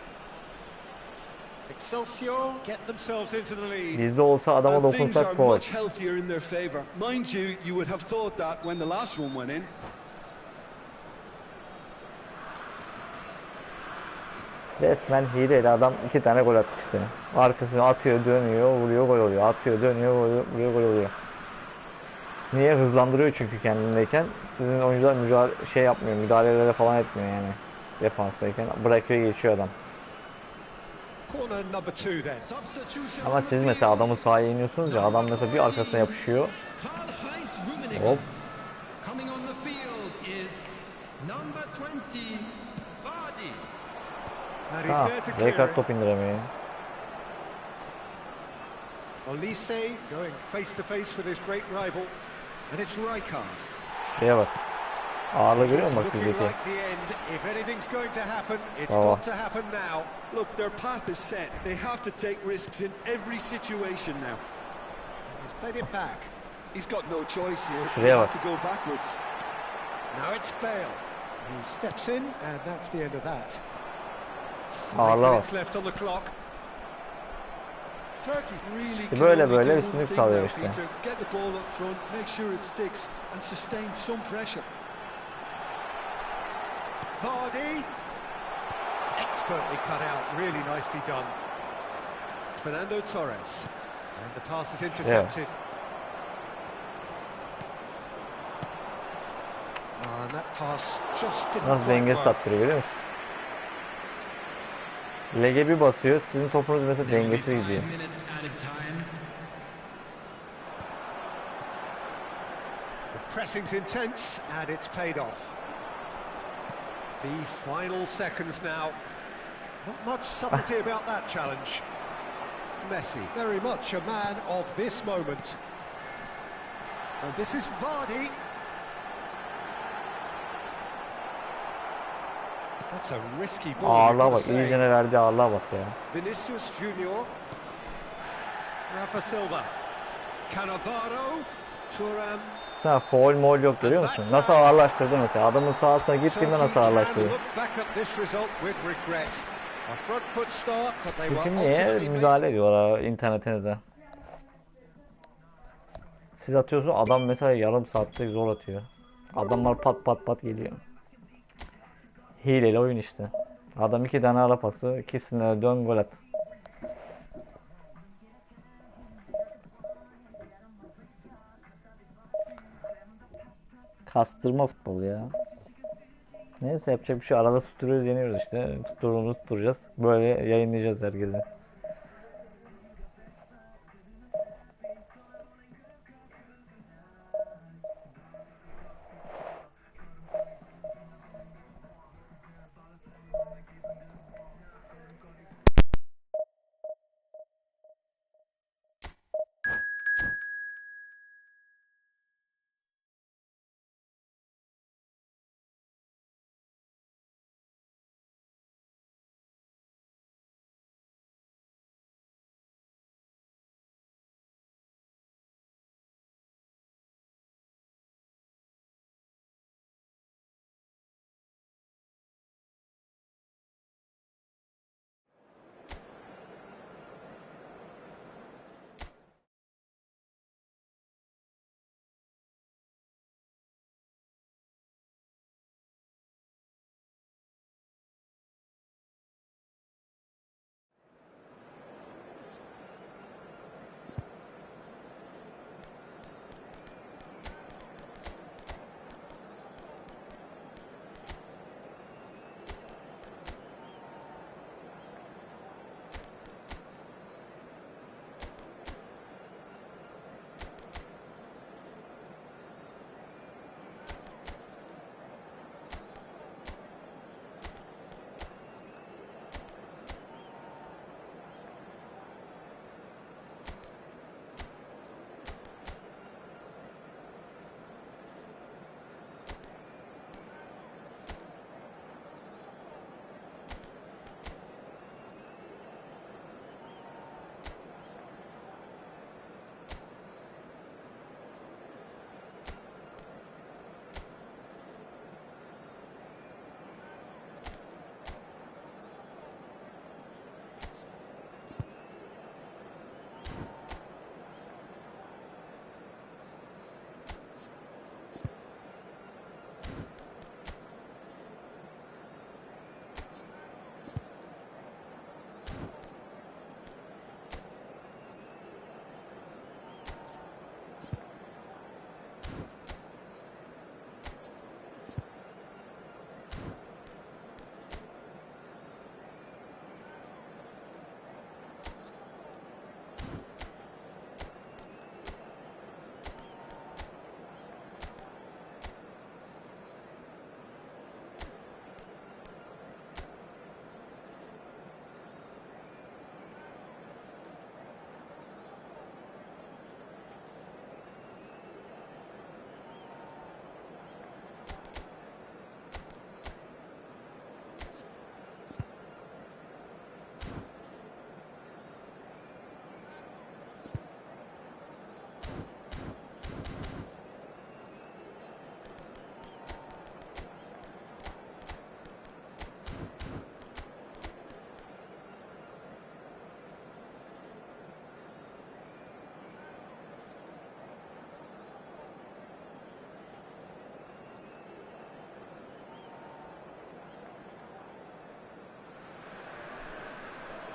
Excelsior get themselves into the lead. Bizde olsa adama And things are dokunsak gol. much healthier in their favour. Mind you, you would have thought that when the last one went in. Resmen hileyle adam 2 tane gol attı işte. Arkasını atıyor, dönüyor, vuruyor, gol oluyor. Atıyor, dönüyor, vuruyor, gol oluyor. Niye? Hızlandırıyor çünkü kendindeyken. Sizin oyuncular şey yapmıyor, müdahalelere falan etmiyor yani. Defanstayken bırakıyor, geçiyor adam. Corner number 2 then. Substitution Ama on the siz mesela field. adamın sahaya iniyorsunuz ya, adam mesela bir arkasına yapışıyor. Hop. Coming on the field is number 20, Vardy. And he's Ha, there to clear Rekard it. top indiremiyor. Olise going face to face with his great rival. And it's Rijkaard. Şeye bak. Ağırlığı görüyor It's musun bak looking bizdeki? like the end. If anything's going to happen, it's Oh. got to happen now. Look, their path is set. They have to take risks in every situation now. He's played it back. He's got no choice here. He Şuraya had bak. to go backwards. Now it's Bale. He steps in, and that's the end of that. 5 Allah. minutes left on the clock. Turkey really İşte can böyle only böyle do one üstünlük thing sağlıyor now, işte. Peter. Get the ball up front, make sure it sticks, and sustain some pressure. Vardy. Expertly cut out, really nicely done. Fernando Torres. And the pass is intercepted. And that pass just didn't Nasıl quite dengesiz work. attırıyor, görüyor musun? Lege bir basıyor, sizin topunuz mesela There will be dengesiz 5 gidiyor. minutes added time. The pressing's intense, and it's paid off. The final seconds now. Not much subtlety about that challenge. Messi, very much a man of this moment. And this is Vardy. That's a risky ball. you've Ağırlığa got to bak, say. iyicene verdiği ağırlığa bak ya. Vinicius Junior. Rafa Silva. Cannavaro. Thuram. Sen foul mol yok, görüyor musun? Nasıl ağırlaştırdı mesela. Adamın sahasına gittiğinde nasıl ağırlaştırıyor. Çünkü niye müdahale ediyorlar internetinize? Siz atıyorsunuz, adam mesela yarım saatte zor atıyor. Adamlar pat pat pat geliyor. Hileli oyun işte. Adam 2 tane ara pası, ikisine dön gol at. Kastırma futbolu ya. Neyse, yapacak bir şey, arada tutturuyoruz, yeniyoruz işte. Tutturduğumuzu tutturacağız. Böyle yayınlayacağız herkese.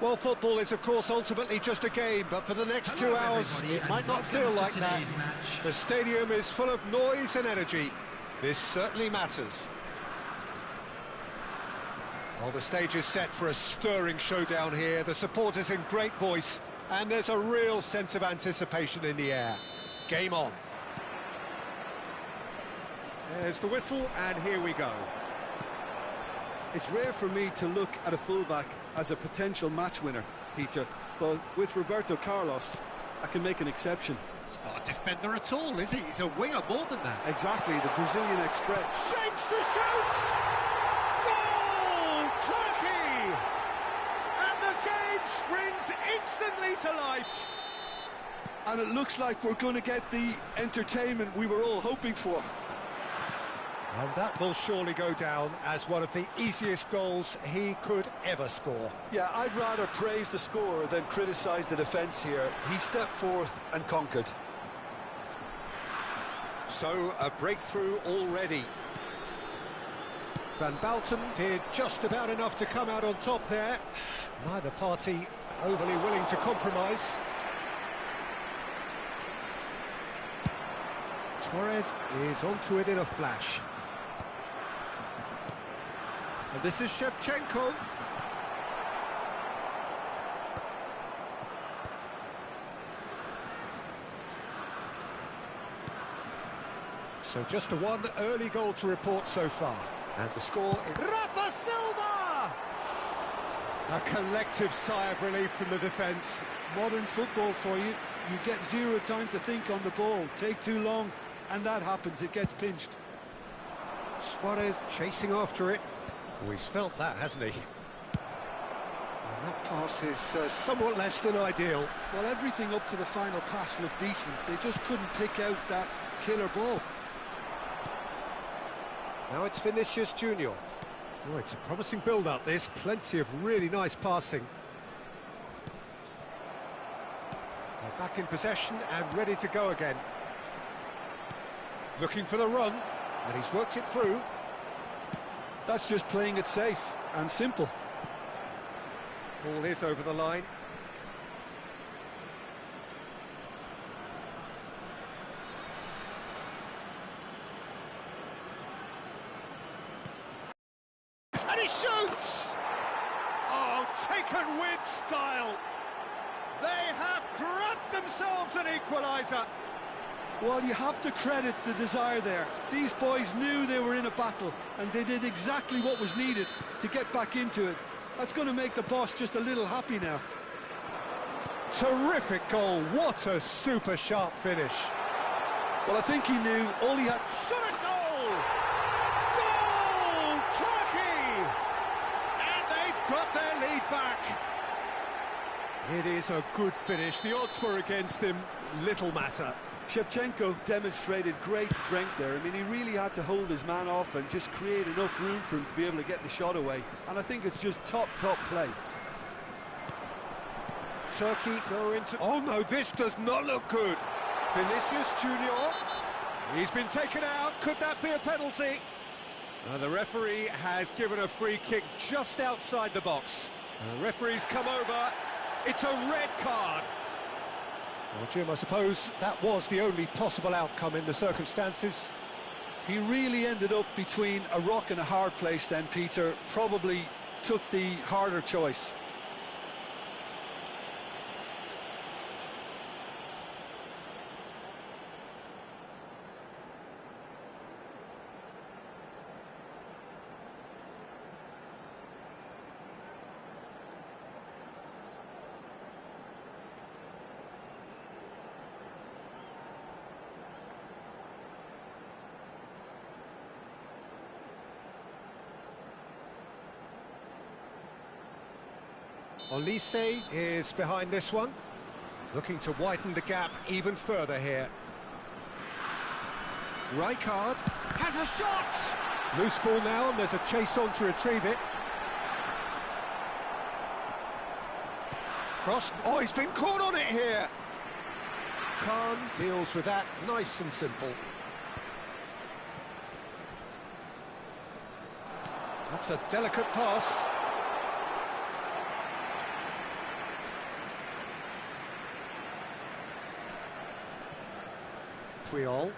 Well, football is, of course, ultimately just a game, but for the next 2 hours, it might not feel like that. The stadium is full of noise and energy. This certainly matters. Well, the stage is set for a stirring showdown here. The supporters in great voice, and there's a real sense of anticipation in the air. Game on. There's the whistle, and here we go. It's rare for me to look at a fullback as a potential match winner, Peter, but with Roberto Carlos, I can make an exception. He's not a defender at all, is he? He's a winger more than that. Exactly, the Brazilian Express. Shapes to shoot! Goal! Turkey! And the game springs instantly to life. And it looks like we're going to get the entertainment we were all hoping for. And that will surely go down as one of the easiest goals he could ever score. Yeah, I'd rather praise the scorer than criticise the defence here. He stepped forth and conquered. So, a breakthrough already. Van Balten did just about enough to come out on top there. Neither party overly willing to compromise. Torres is onto it in a flash. And this is Shevchenko. So just the one early goal to report so far. And the score is Rafa Silva! A collective sigh of relief from the defence. Modern football for you. You get zero time to think on the ball. Take too long, and that happens. It gets pinched. Suarez chasing after it. Oh, he's felt that, hasn't he? And that pass is somewhat less than ideal. Well, everything up to the final pass looked decent. They just couldn't pick out that killer ball. Now it's Vinicius Junior. Oh, it's a promising build-up, this. Plenty of really nice passing. They're back in possession and ready to go again. Looking for the run, and he's worked it through. That's just playing it safe and simple. Ball is over the line. And he shoots! Oh, taken with style. They have grabbed themselves an equaliser. Well, you have to credit the desire there. These boys knew they were in a battle, and they did exactly what was needed to get back into it. That's going to make the boss just a little happy now. Terrific goal. What a super sharp finish. Well, I think he knew all he had... Shot a goal! Goal! Turkey! And they've got their lead back. It is a good finish. The odds were against him. Little matter. Shevchenko demonstrated great strength there. I mean, he really had to hold his man off and just create enough room for him to be able to get the shot away. And I think it's just top play. Turkey go into... Oh, no, this does not look good. Vinicius Junior. He's been taken out. Could that be a penalty? The referee has given a free kick just outside the box. The referee's come over. It's a red card. Well, Jim, I suppose that was the only possible outcome in the circumstances. He really ended up between a rock and a hard place then, Peter. Probably took the harder choice. Olise is behind this one, looking to widen the gap even further here. Rijkaard has a shot! Loose ball now, and there's a chase on to retrieve it. Cross. Oh, he's been caught on it here! Khan deals with that nice and simple. That's a delicate pass. Triol.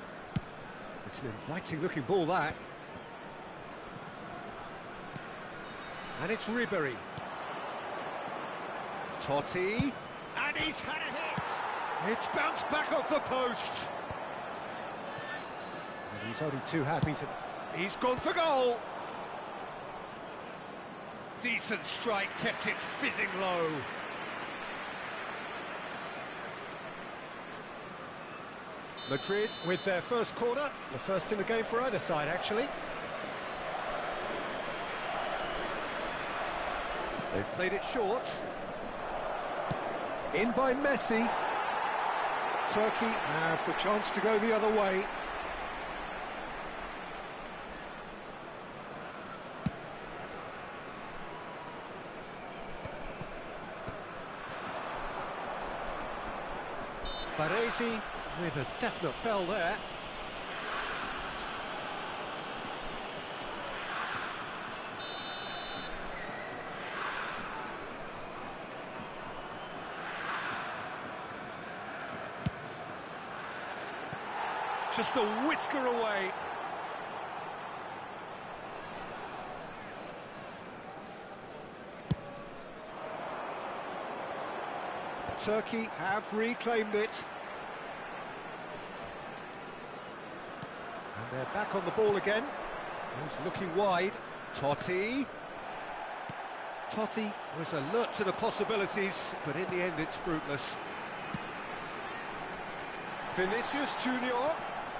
It's an inviting-looking ball, that. And it's Ribery. Totti. And he's had a hit! It's bounced back off the post. And he's only too happy to... He's gone for goal! Decent strike, kept it fizzing low. Madrid with their first corner, the first in the game for either side, actually. They've played it short. In by Messi. Turkey have the chance to go the other way. Baresi with a definite foul there. Just a whisker away. Turkey have reclaimed it. And they're back on the ball again. He's looking wide. Totti. Totti was alert to the possibilities, but in the end it's fruitless. Vinicius Junior.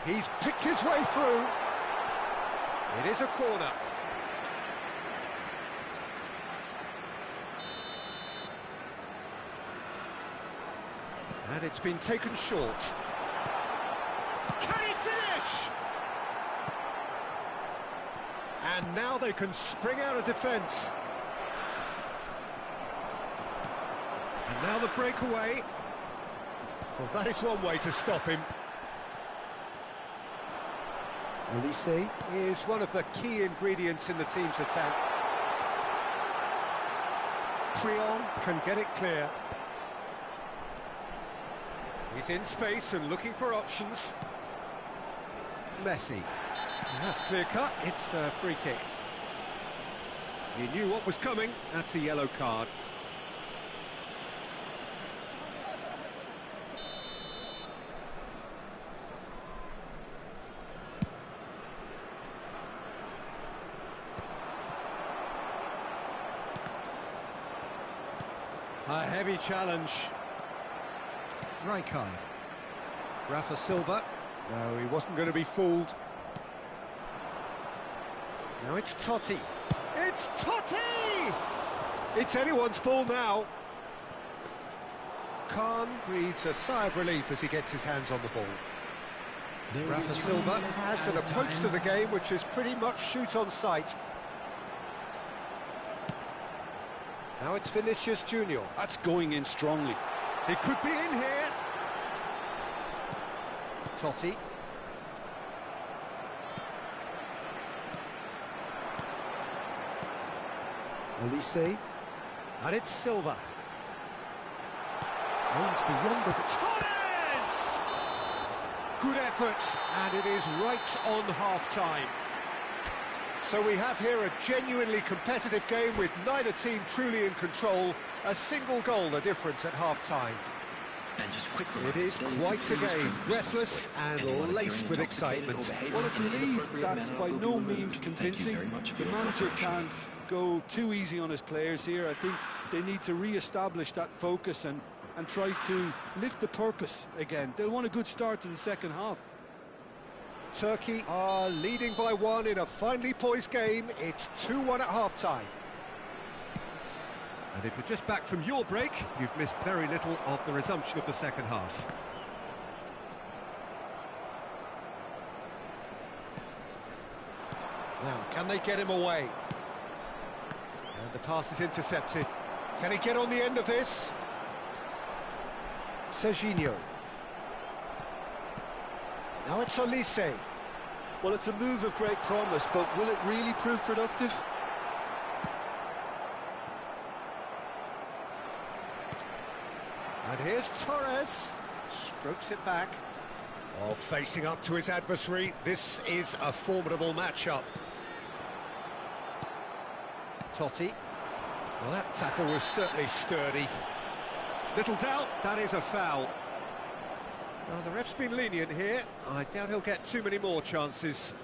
He's picked his way through. It is a corner. And it's been taken short. Can he finish? And now they can spring out of defence. And now the breakaway. Well, that is one way to stop him. Elise is one of the key ingredients in the team's attack. Triol can get it clear. He's in space and looking for options. Messi. And that's clear cut. It's a free kick. He knew what was coming. That's a yellow card. A heavy challenge. Rijkaard. Rafa Silva. No, he wasn't going to be fooled. Now it's Totti. It's Totti! It's anyone's ball now. Khan breathes a sigh of relief as he gets his hands on the ball. Rafa Silva has an approach to the game which is pretty much shoot on sight. Now it's Vinicius Junior. That's going in strongly. It could be in here. Totti. Elise. And it's Silva. Aims beyond the... Torres! Good effort, and it is right on half-time. So we have here a genuinely competitive game with neither team truly in control. A single goal the difference at half-time. It is quite a game, breathless and laced with excitement. Well, it's a lead that's by no means convincing. The manager can't go too easy on his players here. I think they need to re-establish that focus and try to lift the purpose again. They'll want a good start to the second half. Turkey are leading by one in a finely poised game. It's 2-1 at half-time. And if you're just back from your break, you've missed very little of the resumption of the second half. Now, can they get him away? And the pass is intercepted. Can he get on the end of this? Serginho. Now it's Elise. Well, it's a move of great promise, but will it really prove productive? And here's Torres. Strokes it back. Oh, facing up to his adversary, this is a formidable matchup. Totti. Well, that tackle was certainly sturdy. Little doubt, that is a foul. Well, the ref's been lenient here. I doubt he'll get too many more chances.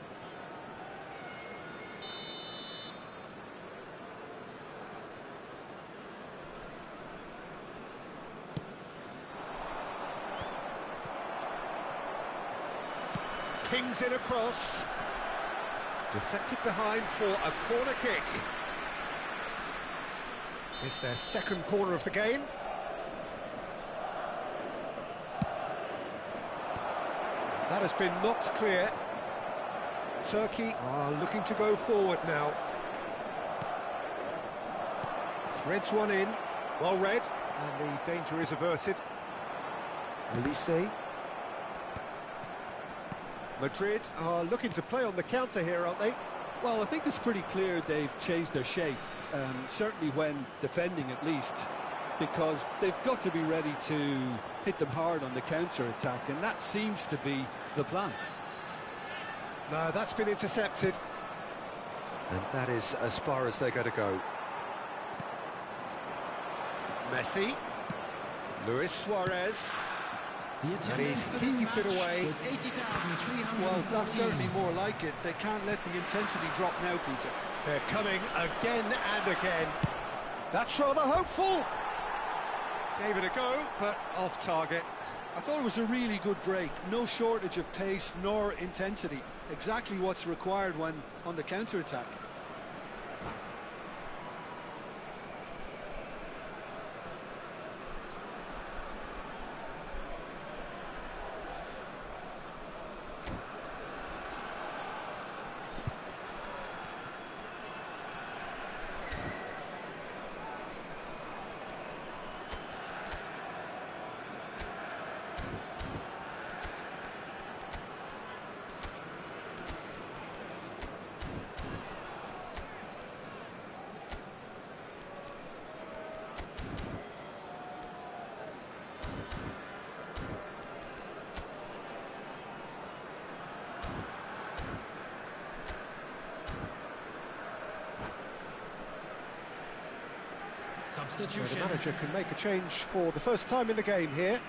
Pings it across. Deflected behind for a corner kick. It's their second corner of the game. That has been knocked clear. Turkey are looking to go forward now. Threads one in. Well read. And the danger is averted. Elise. Madrid are looking to play on the counter here, aren't they? Well, I think it's pretty clear they've changed their shape, certainly when defending at least, because they've got to be ready to hit them hard on the counter-attack, and that seems to be the plan. No, that's been intercepted. And that is as far as they're going to go. Messi. Luis Suarez. And he's heaved it away. Well, that's certainly more like it. They can't let the intensity drop now, Peter. They're coming again and again. That's rather hopeful. Gave it a go, but off target. I thought it was a really good break. No shortage of pace nor intensity. Exactly what's required when on the counter-attack. The manager can make a change for the first time in the game here.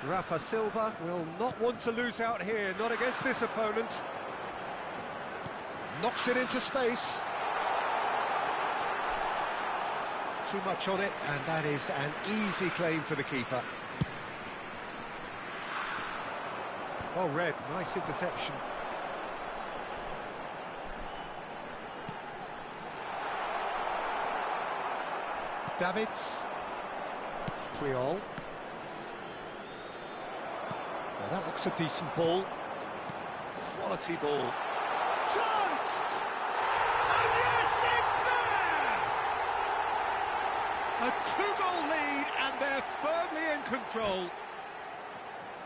Rafa Silva will not want to lose out here, not against this opponent. Knocks it into space. Too much on it, and that is an easy claim for the keeper. Well read, nice interception. Davids. Triol. Now that looks a decent ball. Quality ball. Chance! And yes, it's there! A two-goal lead, and they're firmly in control.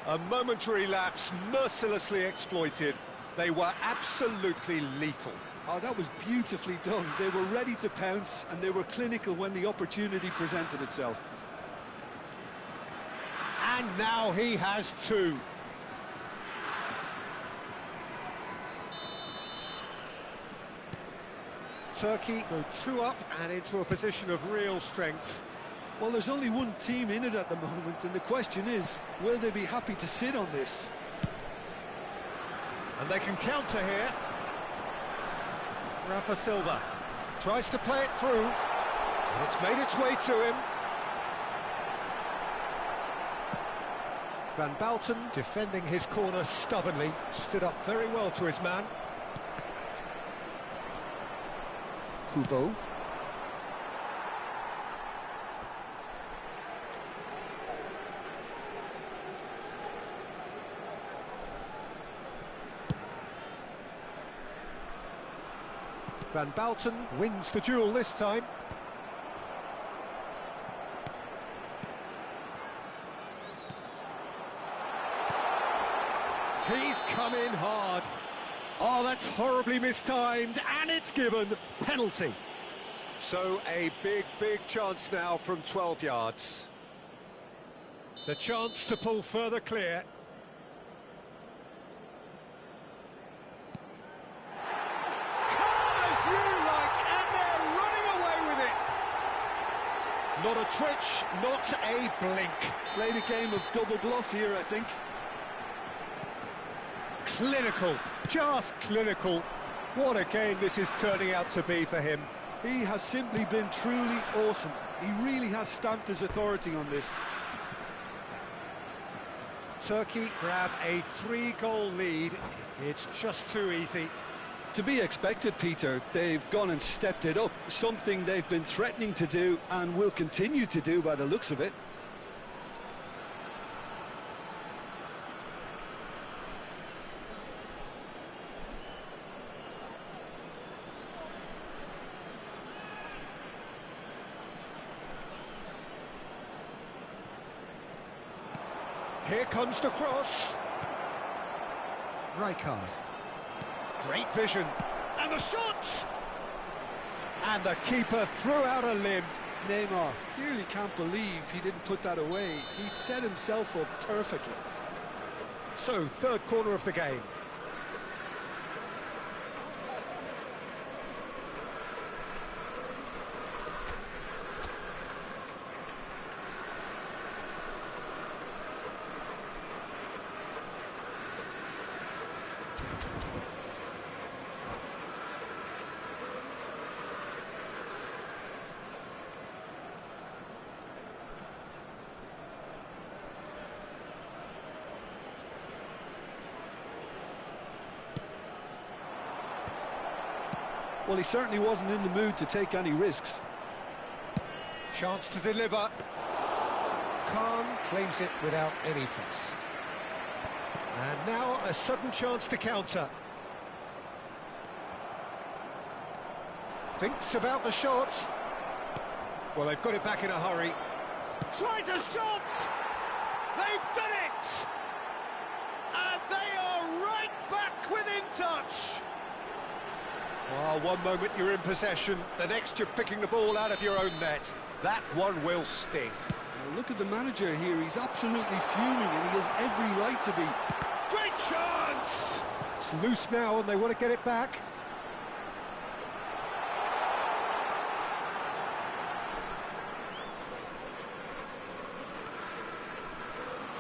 A momentary lapse, mercilessly exploited. They were absolutely lethal. Oh, that was beautifully done. They were ready to pounce, and they were clinical when the opportunity presented itself. And now he has two. Turkey go two up and into a position of real strength. Well, there's only one team in it at the moment, and the question is, will they be happy to sit on this? And they can counter here. Rafa Silva tries to play it through, and it's made its way to him. Van Bouten defending his corner stubbornly, stood up very well to his man. Kubo. Van Bouten wins the duel this time. He's come in hard. Oh, that's horribly mistimed, and it's given. Penalty. So a big chance now from 12 yards. The chance to pull further clear. Calm as you like, and they're running away with it. Not a twitch, not a blink. Played a game of double bluff here, I think. Clinical, just clinical. What a game this is turning out to be for him. He has simply been truly awesome. He really has stamped his authority on this. Turkey grab a 3-goal lead. It's just too easy. To be expected, Peter. They've gone and stepped it up, something they've been threatening to do and will continue to do by the looks of it. Here comes the cross. Rijkaard. Great vision. And the shot! And the keeper threw out a limb. Neymar clearly can't believe he didn't put that away. He'd set himself up perfectly. So, third corner of the game. Well, he certainly wasn't in the mood to take any risks. Chance to deliver. Khan claims it without any fuss. And now a sudden chance to counter. Thinks about the shot. Well, they've got it back in a hurry. Tries a shot! They've done it! And they are right back within touch! Well, one moment you're in possession, the next you're picking the ball out of your own net. That one will sting. Now look at the manager here, he's absolutely fuming and he has every right to be. Great chance! It's loose now and they want to get it back.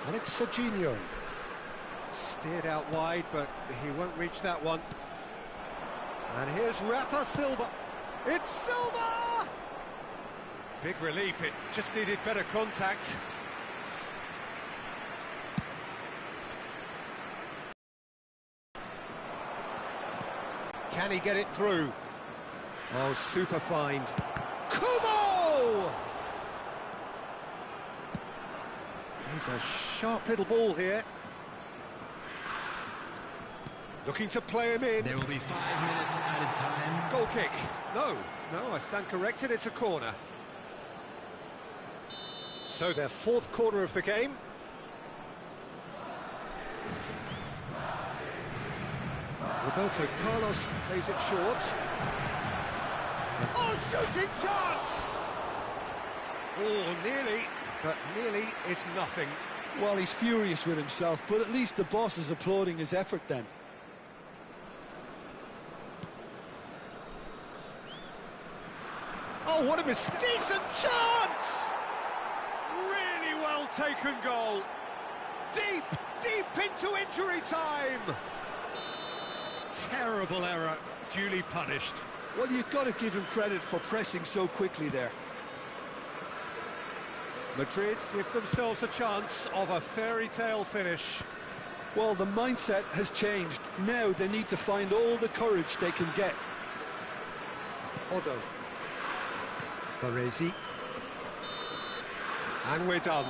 And it's Serginho. Steered out wide, but he won't reach that one. And here's Rafa Silva. It's Silva! Big relief, it just needed better contact. Can he get it through? Oh, super find. Kubo! He's a sharp little ball here. Looking to play him in. There will be 5 minutes added time. Goal kick. No, I stand corrected, it's a corner. So their fourth corner of the game. Roberto Carlos plays it short. Oh, shooting chance! Oh, nearly, but nearly is nothing. Well, he's furious with himself, but at least the boss is applauding his effort then. Oh, what a mistake! Decent chance! Really well taken goal. Deep into injury time. Terrible error, duly punished. Well, you've got to give him credit for pressing so quickly there. Madrid give themselves a chance of a fairy tale finish. Well, the mindset has changed. Now they need to find all the courage they can get. Odo. Baresi. And we're done.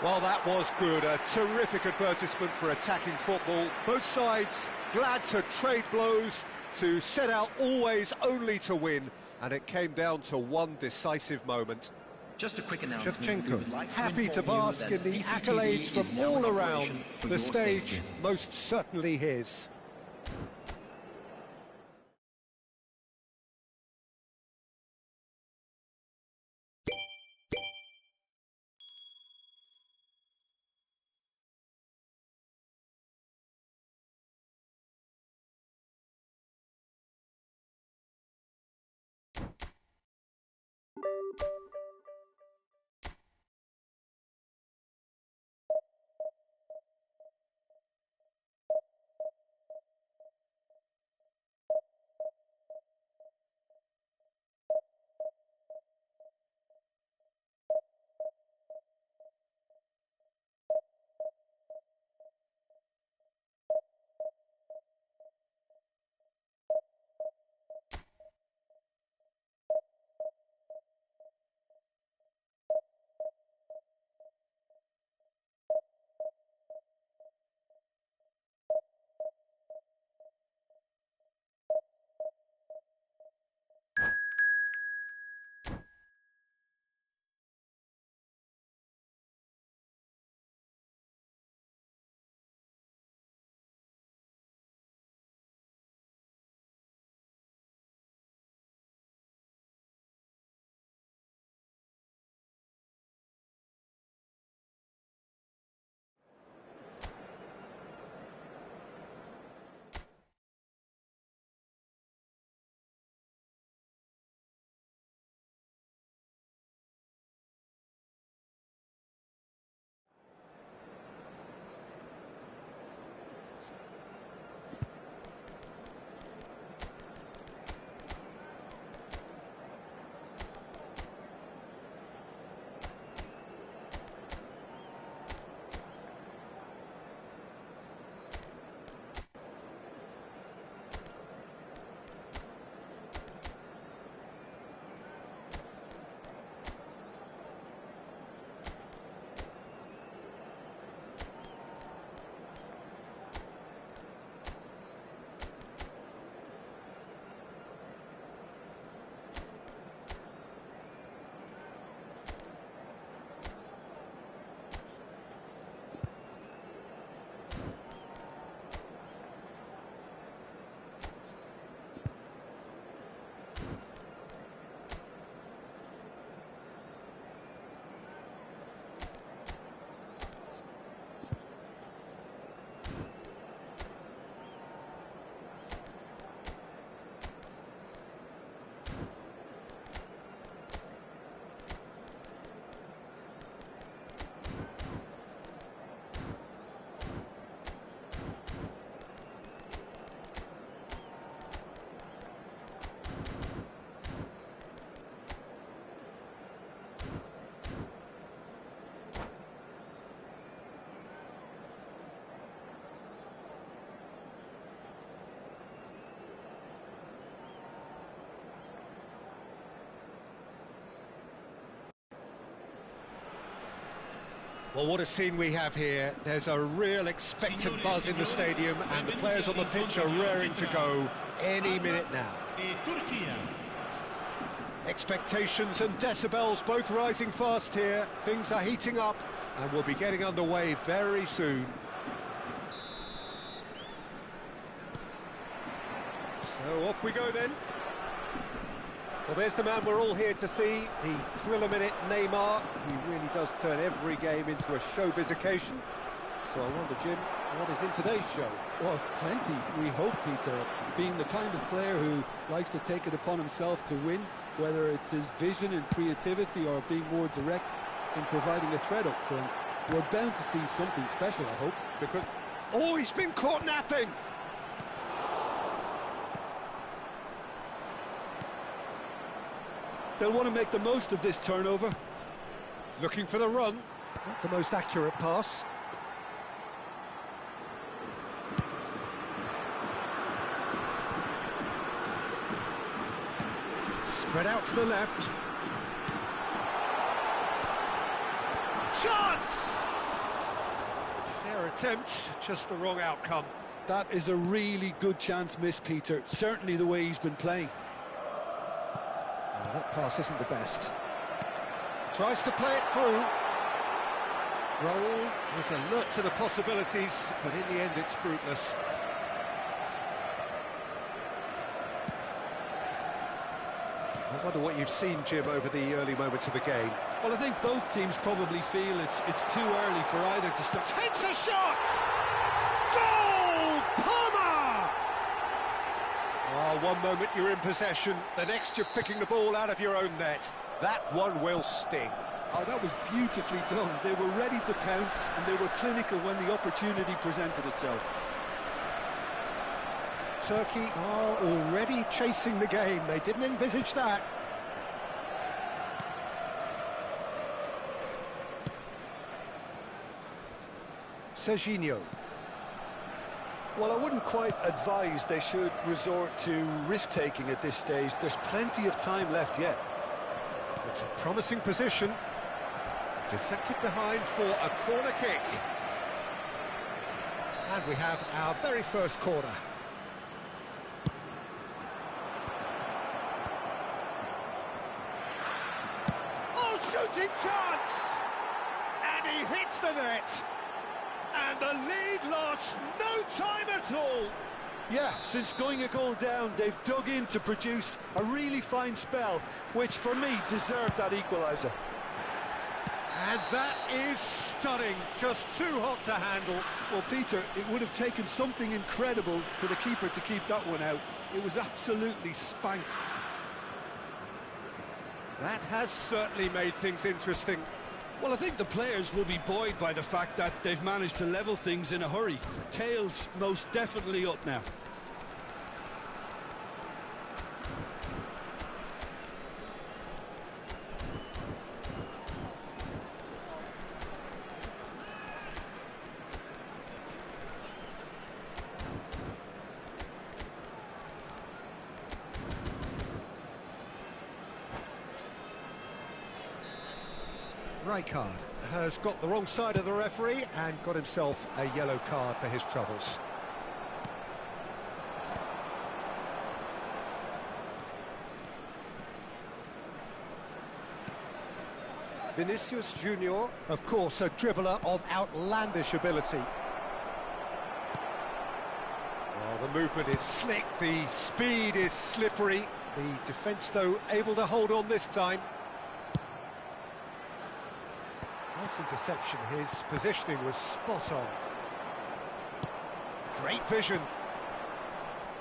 Well, that was good. A terrific advertisement for attacking football. Both sides glad to trade blows, to set out always only to win. And it came down to one decisive moment. Just a quick announcement. Shevchenko, happy to bask in the accolades from all around. The stage, most certainly his. Well, what a scene we have here. There's a real expectant buzz in the stadium, and the players on the pitch are raring to go any minute now. Expectations and decibels both rising fast here. Things are heating up, and we'll be getting underway very soon. So off we go then. Well, there's the man we're all here to see, the thriller-minute Neymar. He really does turn every game into a showbiz occasion. So I wonder, Jim, what is in today's show? Well, plenty, we hope, Peter. Being the kind of player who likes to take it upon himself to win, whether it's his vision and creativity or being more direct in providing a threat up front, we're bound to see something special, I hope. Because... oh, he's been caught napping! They'll want to make the most of this turnover. Looking for the run. Not the most accurate pass. Spread out to the left. Chance! Fair attempt, just the wrong outcome. That is a really good chance missed, Peter. Certainly the way he's been playing. That pass isn't the best. Tries to play it through. Raul is alert to the possibilities, but in the end it's fruitless. I wonder what you've seen, Jim, over the early moments of the game. Well, I think both teams probably feel it's too early for either to start. Takes a shot! Goal! Palmer! Oh, one moment you're in possession, the next you're picking the ball out of your own net. That one will sting. Oh, that was beautifully done. They were ready to pounce, and they were clinical when the opportunity presented itself. Turkey are already chasing the game. They didn't envisage that. Serginho. Well, I wouldn't quite advise they should resort to risk-taking at this stage. There's plenty of time left yet. It's a promising position. Deflected behind for a corner kick. And we have our very first corner. Oh, shooting chance! And he hits the net. And the lead lost no time at all. Yeah, since going a goal down, they've dug in to produce a really fine spell, which for me deserved that equaliser. And that is stunning, just too hot to handle. Well, Peter, it would have taken something incredible for the keeper to keep that one out. It was absolutely spanked. That has certainly made things interesting. Well, I think the players will be buoyed by the fact that they've managed to level things in a hurry. Tails most definitely up now. Rijkaard has got the wrong side of the referee and got himself a yellow card for his troubles. Vinicius Junior, of course, a dribbler of outlandish ability. Well, the movement is slick, the speed is slippery. The defence, though, able to hold on this time. Nice interception, his positioning was spot on. Great vision.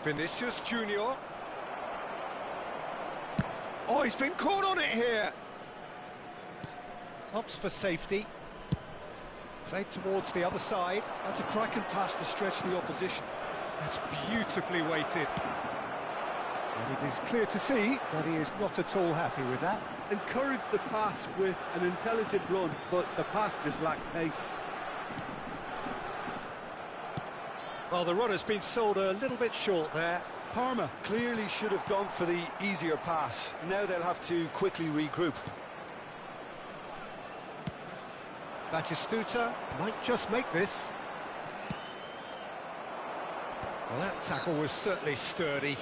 Vinicius Junior. Oh, he's been caught on it here. Opts for safety. Played towards the other side. That's a cracking pass to stretch the opposition. That's beautifully weighted. And it is clear to see that he is not at all happy with that. Encouraged the pass with an intelligent run, but the pass just lacked pace. Well, the run has been sold a little bit short there. Parma clearly should have gone for the easier pass. Now they'll have to quickly regroup. Batistuta might just make this. Well, that tackle was certainly sturdy.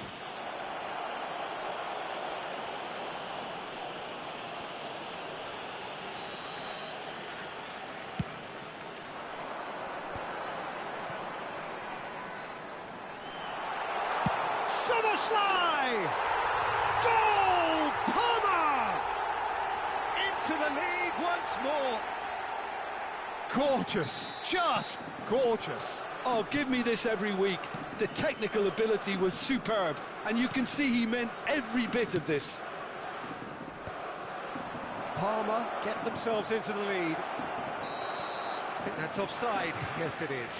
Slide! Goal! Palmer! Into the lead once more. Gorgeous, just gorgeous. Oh, give me this every week. The technical ability was superb, and you can see he meant every bit of this. Palmer get themselves into the lead. I think that's offside. Yes, it is.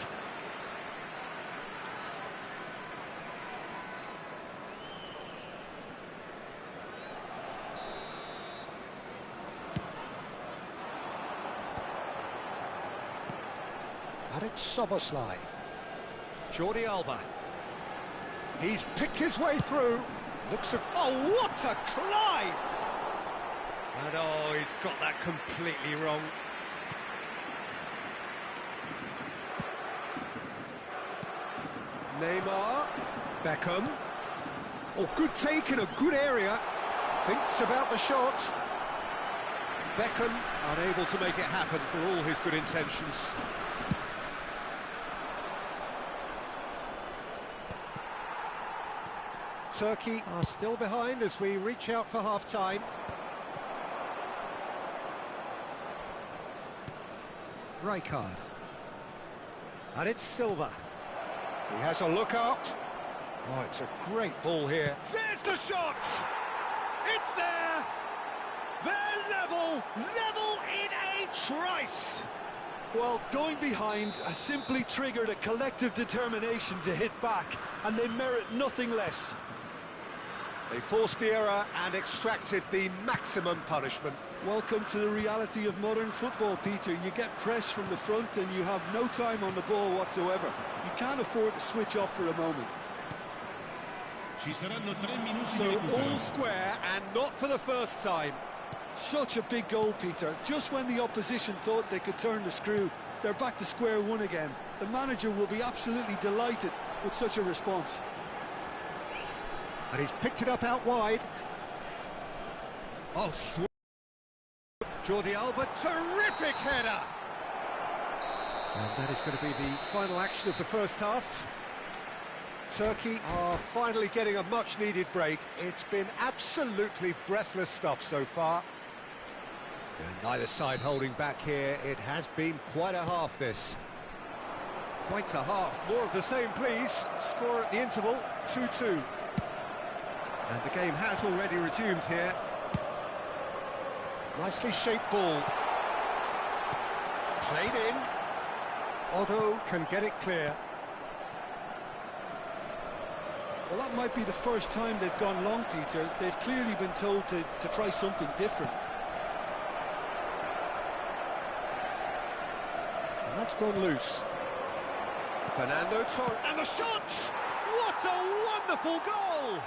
And it's Soboslai. Jordi Alba. He's picked his way through. Looks at... Oh, what a climb! And oh, he's got that completely wrong. Neymar. Beckham. Oh, good take in a good area. Thinks about the shot. Beckham unable to make it happen for all his good intentions. Turkey are still behind as we reach out for half-time. Rijkaard. And it's Silva. He has a look up. Oh, it's a great ball here. There's the shot! It's there! They're level in a trice! Well, going behind has simply triggered a collective determination to hit back, and they merit nothing less. They forced the error and extracted the maximum punishment. Welcome to the reality of modern football, Peter. You get press from the front and you have no time on the ball whatsoever. You can't afford to switch off for a moment. So all square and not for the first time. Such a big goal, Peter. Just when the opposition thought they could turn the screw, they're back to square one again. The manager will be absolutely delighted with such a response. And he's picked it up out wide. Oh, Jordi Alba, terrific header! And that is going to be the final action of the first half. Turkey are finally getting a much-needed break. It's been absolutely breathless stuff so far. And neither side holding back here. It has been quite a half, this. Quite a half. More of the same, please. Score at the interval, 2-2. And the game has already resumed here. Nicely shaped ball. Played in. Otto can get it clear. Well, that might be the first time they've gone long, Peter. They've clearly been told to try something different. And that's gone loose. Fernando Torres. And the shot! What a wonderful goal!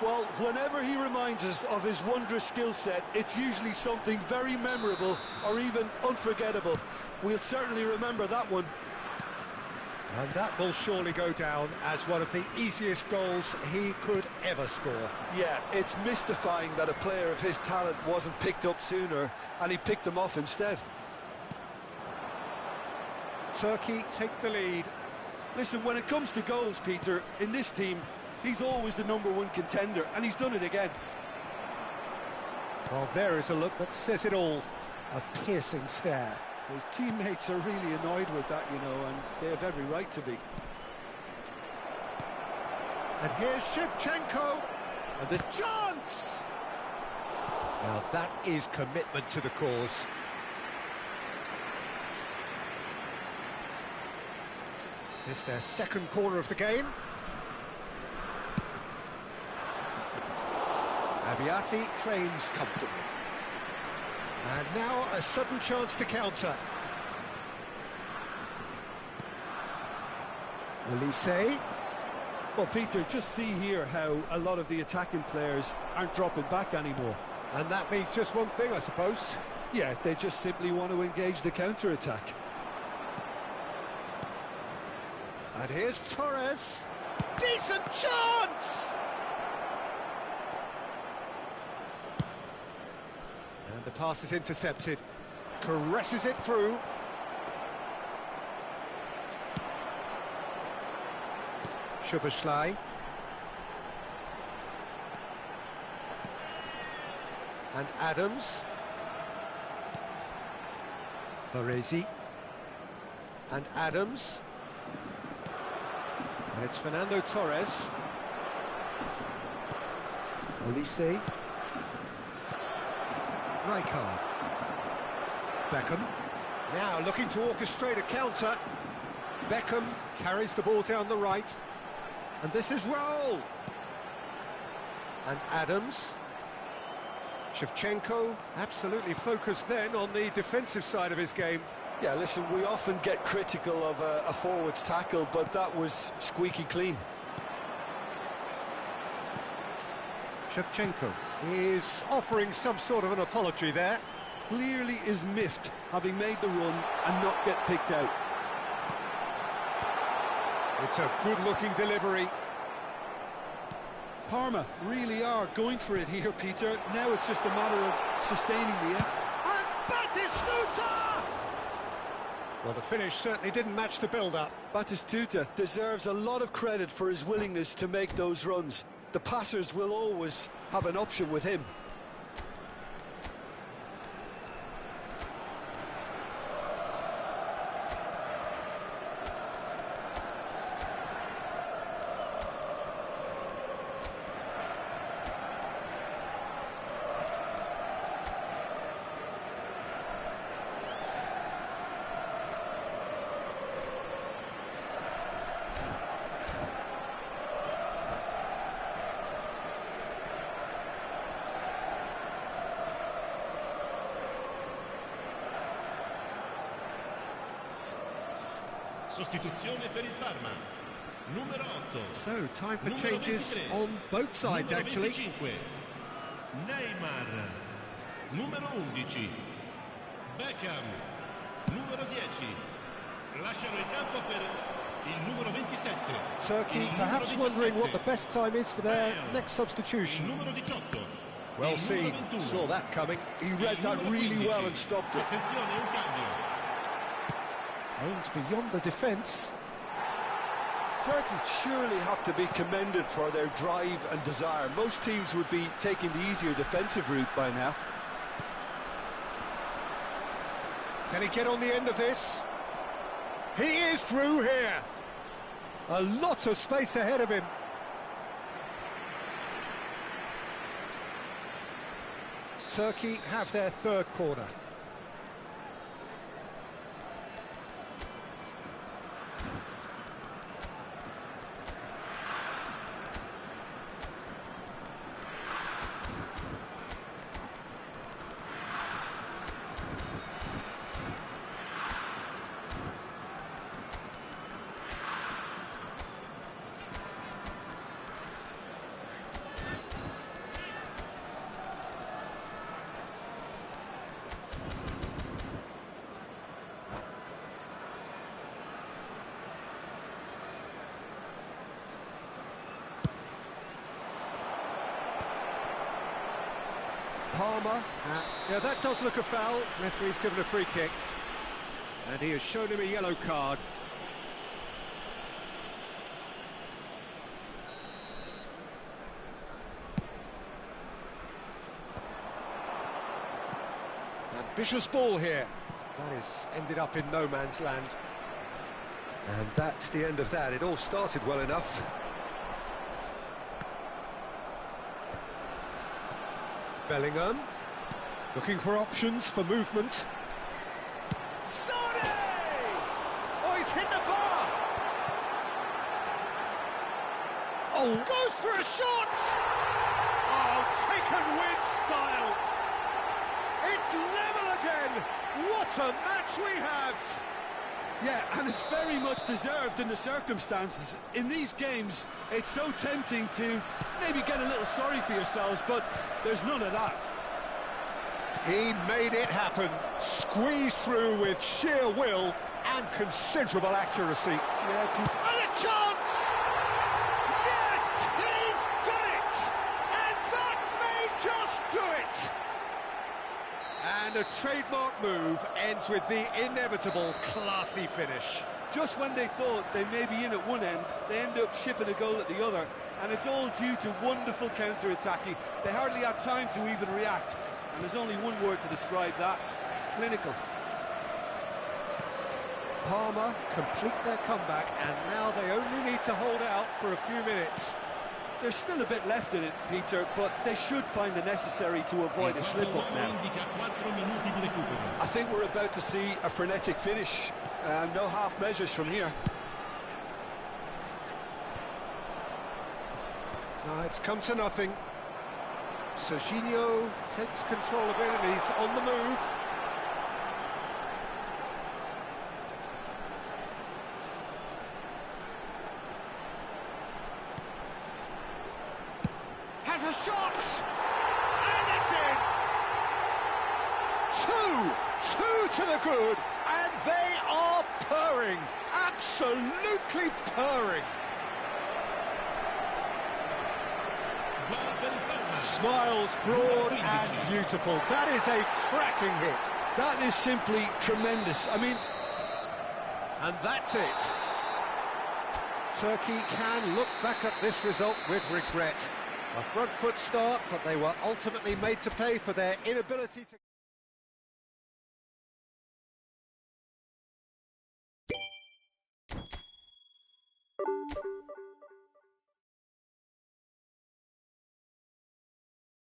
Well, whenever he reminds us of his wondrous skill set, it's usually something very memorable or even unforgettable. We'll certainly remember that one. And that will surely go down as one of the easiest goals he could ever score. Yeah, it's mystifying that a player of his talent wasn't picked up sooner, and he picked them off instead. Turkey take the lead. Listen, when it comes to goals, Peter, in this team, he's always the #1 contender, and he's done it again. Well, there is a look that says it all. A piercing stare. His teammates are really annoyed with that, you know, and they have every right to be. And here's Shevchenko. And this chance! Now that is commitment to the cause. This is their second corner of the game. Abiati claims comfortably. And now a sudden chance to counter. Elise. Well, Peter, just see here how a lot of the attacking players aren't dropping back anymore. And that means just one thing, I suppose. Yeah, they just simply want to engage the counter-attack. And here's Torres. Decent chance! And the pass is intercepted. Caresses it through. Szoboszlai. And Adams. Baresi. And Adams. And it's Fernando Torres. Olise. Rijkaard. Beckham. Now looking to orchestrate a counter. Beckham carries the ball down the right. And this is Raul. And Adams. Shevchenko, absolutely focused then on the defensive side of his game. Yeah, listen, we often get critical of a forward's tackle, but that was squeaky clean. Shevchenko is offering some sort of an apology there. Clearly is miffed, having made the run and not get picked out. It's a good-looking delivery. Parma really are going for it here, Peter. Now it's just a matter of sustaining the effort. And Batistuta! Well, the finish certainly didn't match the build-up. Batistuta deserves a lot of credit for his willingness to make those runs. The passers will always have an option with him. Sostituzione per il Parma. Numero 8. So, time for Numero changes 23. on both sides, Numero actually. 25. Neymar. Numero 11. Beckham. Numero 10. Lasciano il campo per il numero 27. Turkey Il perhaps numero wondering what 17. the best time is for their Bale. next substitution. Numero 18. Well Il seen, numero 21. saw that coming. He read Il that numero really 15. well and stopped it. Attenzione, un cambio. Aims beyond the defence. Turkey surely have to be commended for their drive and desire. Most teams would be taking the easier defensive route by now. Can he get on the end of this? He is through here. A lot of space ahead of him. Turkey have their third corner. Palmer, yeah, that does look a foul. Referee's given a free kick. And he has shown him a yellow card. Ambitious ball here. That is ended up in no man's land. And that's the end of that. It all started well enough. Bellingham, looking for options for movement. Sane! Oh, he's hit the bar! Oh, goes for a shot! Oh, taken with style! It's level again! What a match we have! Yeah, and it's very much deserved in the circumstances. In these games, it's so tempting to maybe get a little sorry for yourselves, but there's none of that. He made it happen, squeezed through with sheer will and considerable accuracy. Yeah, Peter. And a chance! Yes, he's done it! And that may just do it! And a trademark move ends with the inevitable classy finish. Just when they thought they may be in at one end, they end up shipping a goal at the other, and it's all due to wonderful counter-attacking. They hardly had time to even react, and there's only one word to describe that: clinical. Parma complete their comeback, and now they only need to hold out for a few minutes. There's still a bit left in it, Peter, but they should find the necessary to avoid a slip-up now. I think we're about to see a frenetic finish. No half measures from here. No, it's come to nothing. Serginho takes control of it and he's on the move. Has a shot! And it's in! Two to the good, and they are purring, absolutely purring. Smiles broad and beautiful. That is a cracking hit. That is simply tremendous. I mean... And that's it. Turkey can look back at this result with regret. A front foot start, but they were ultimately made to pay for their inability to...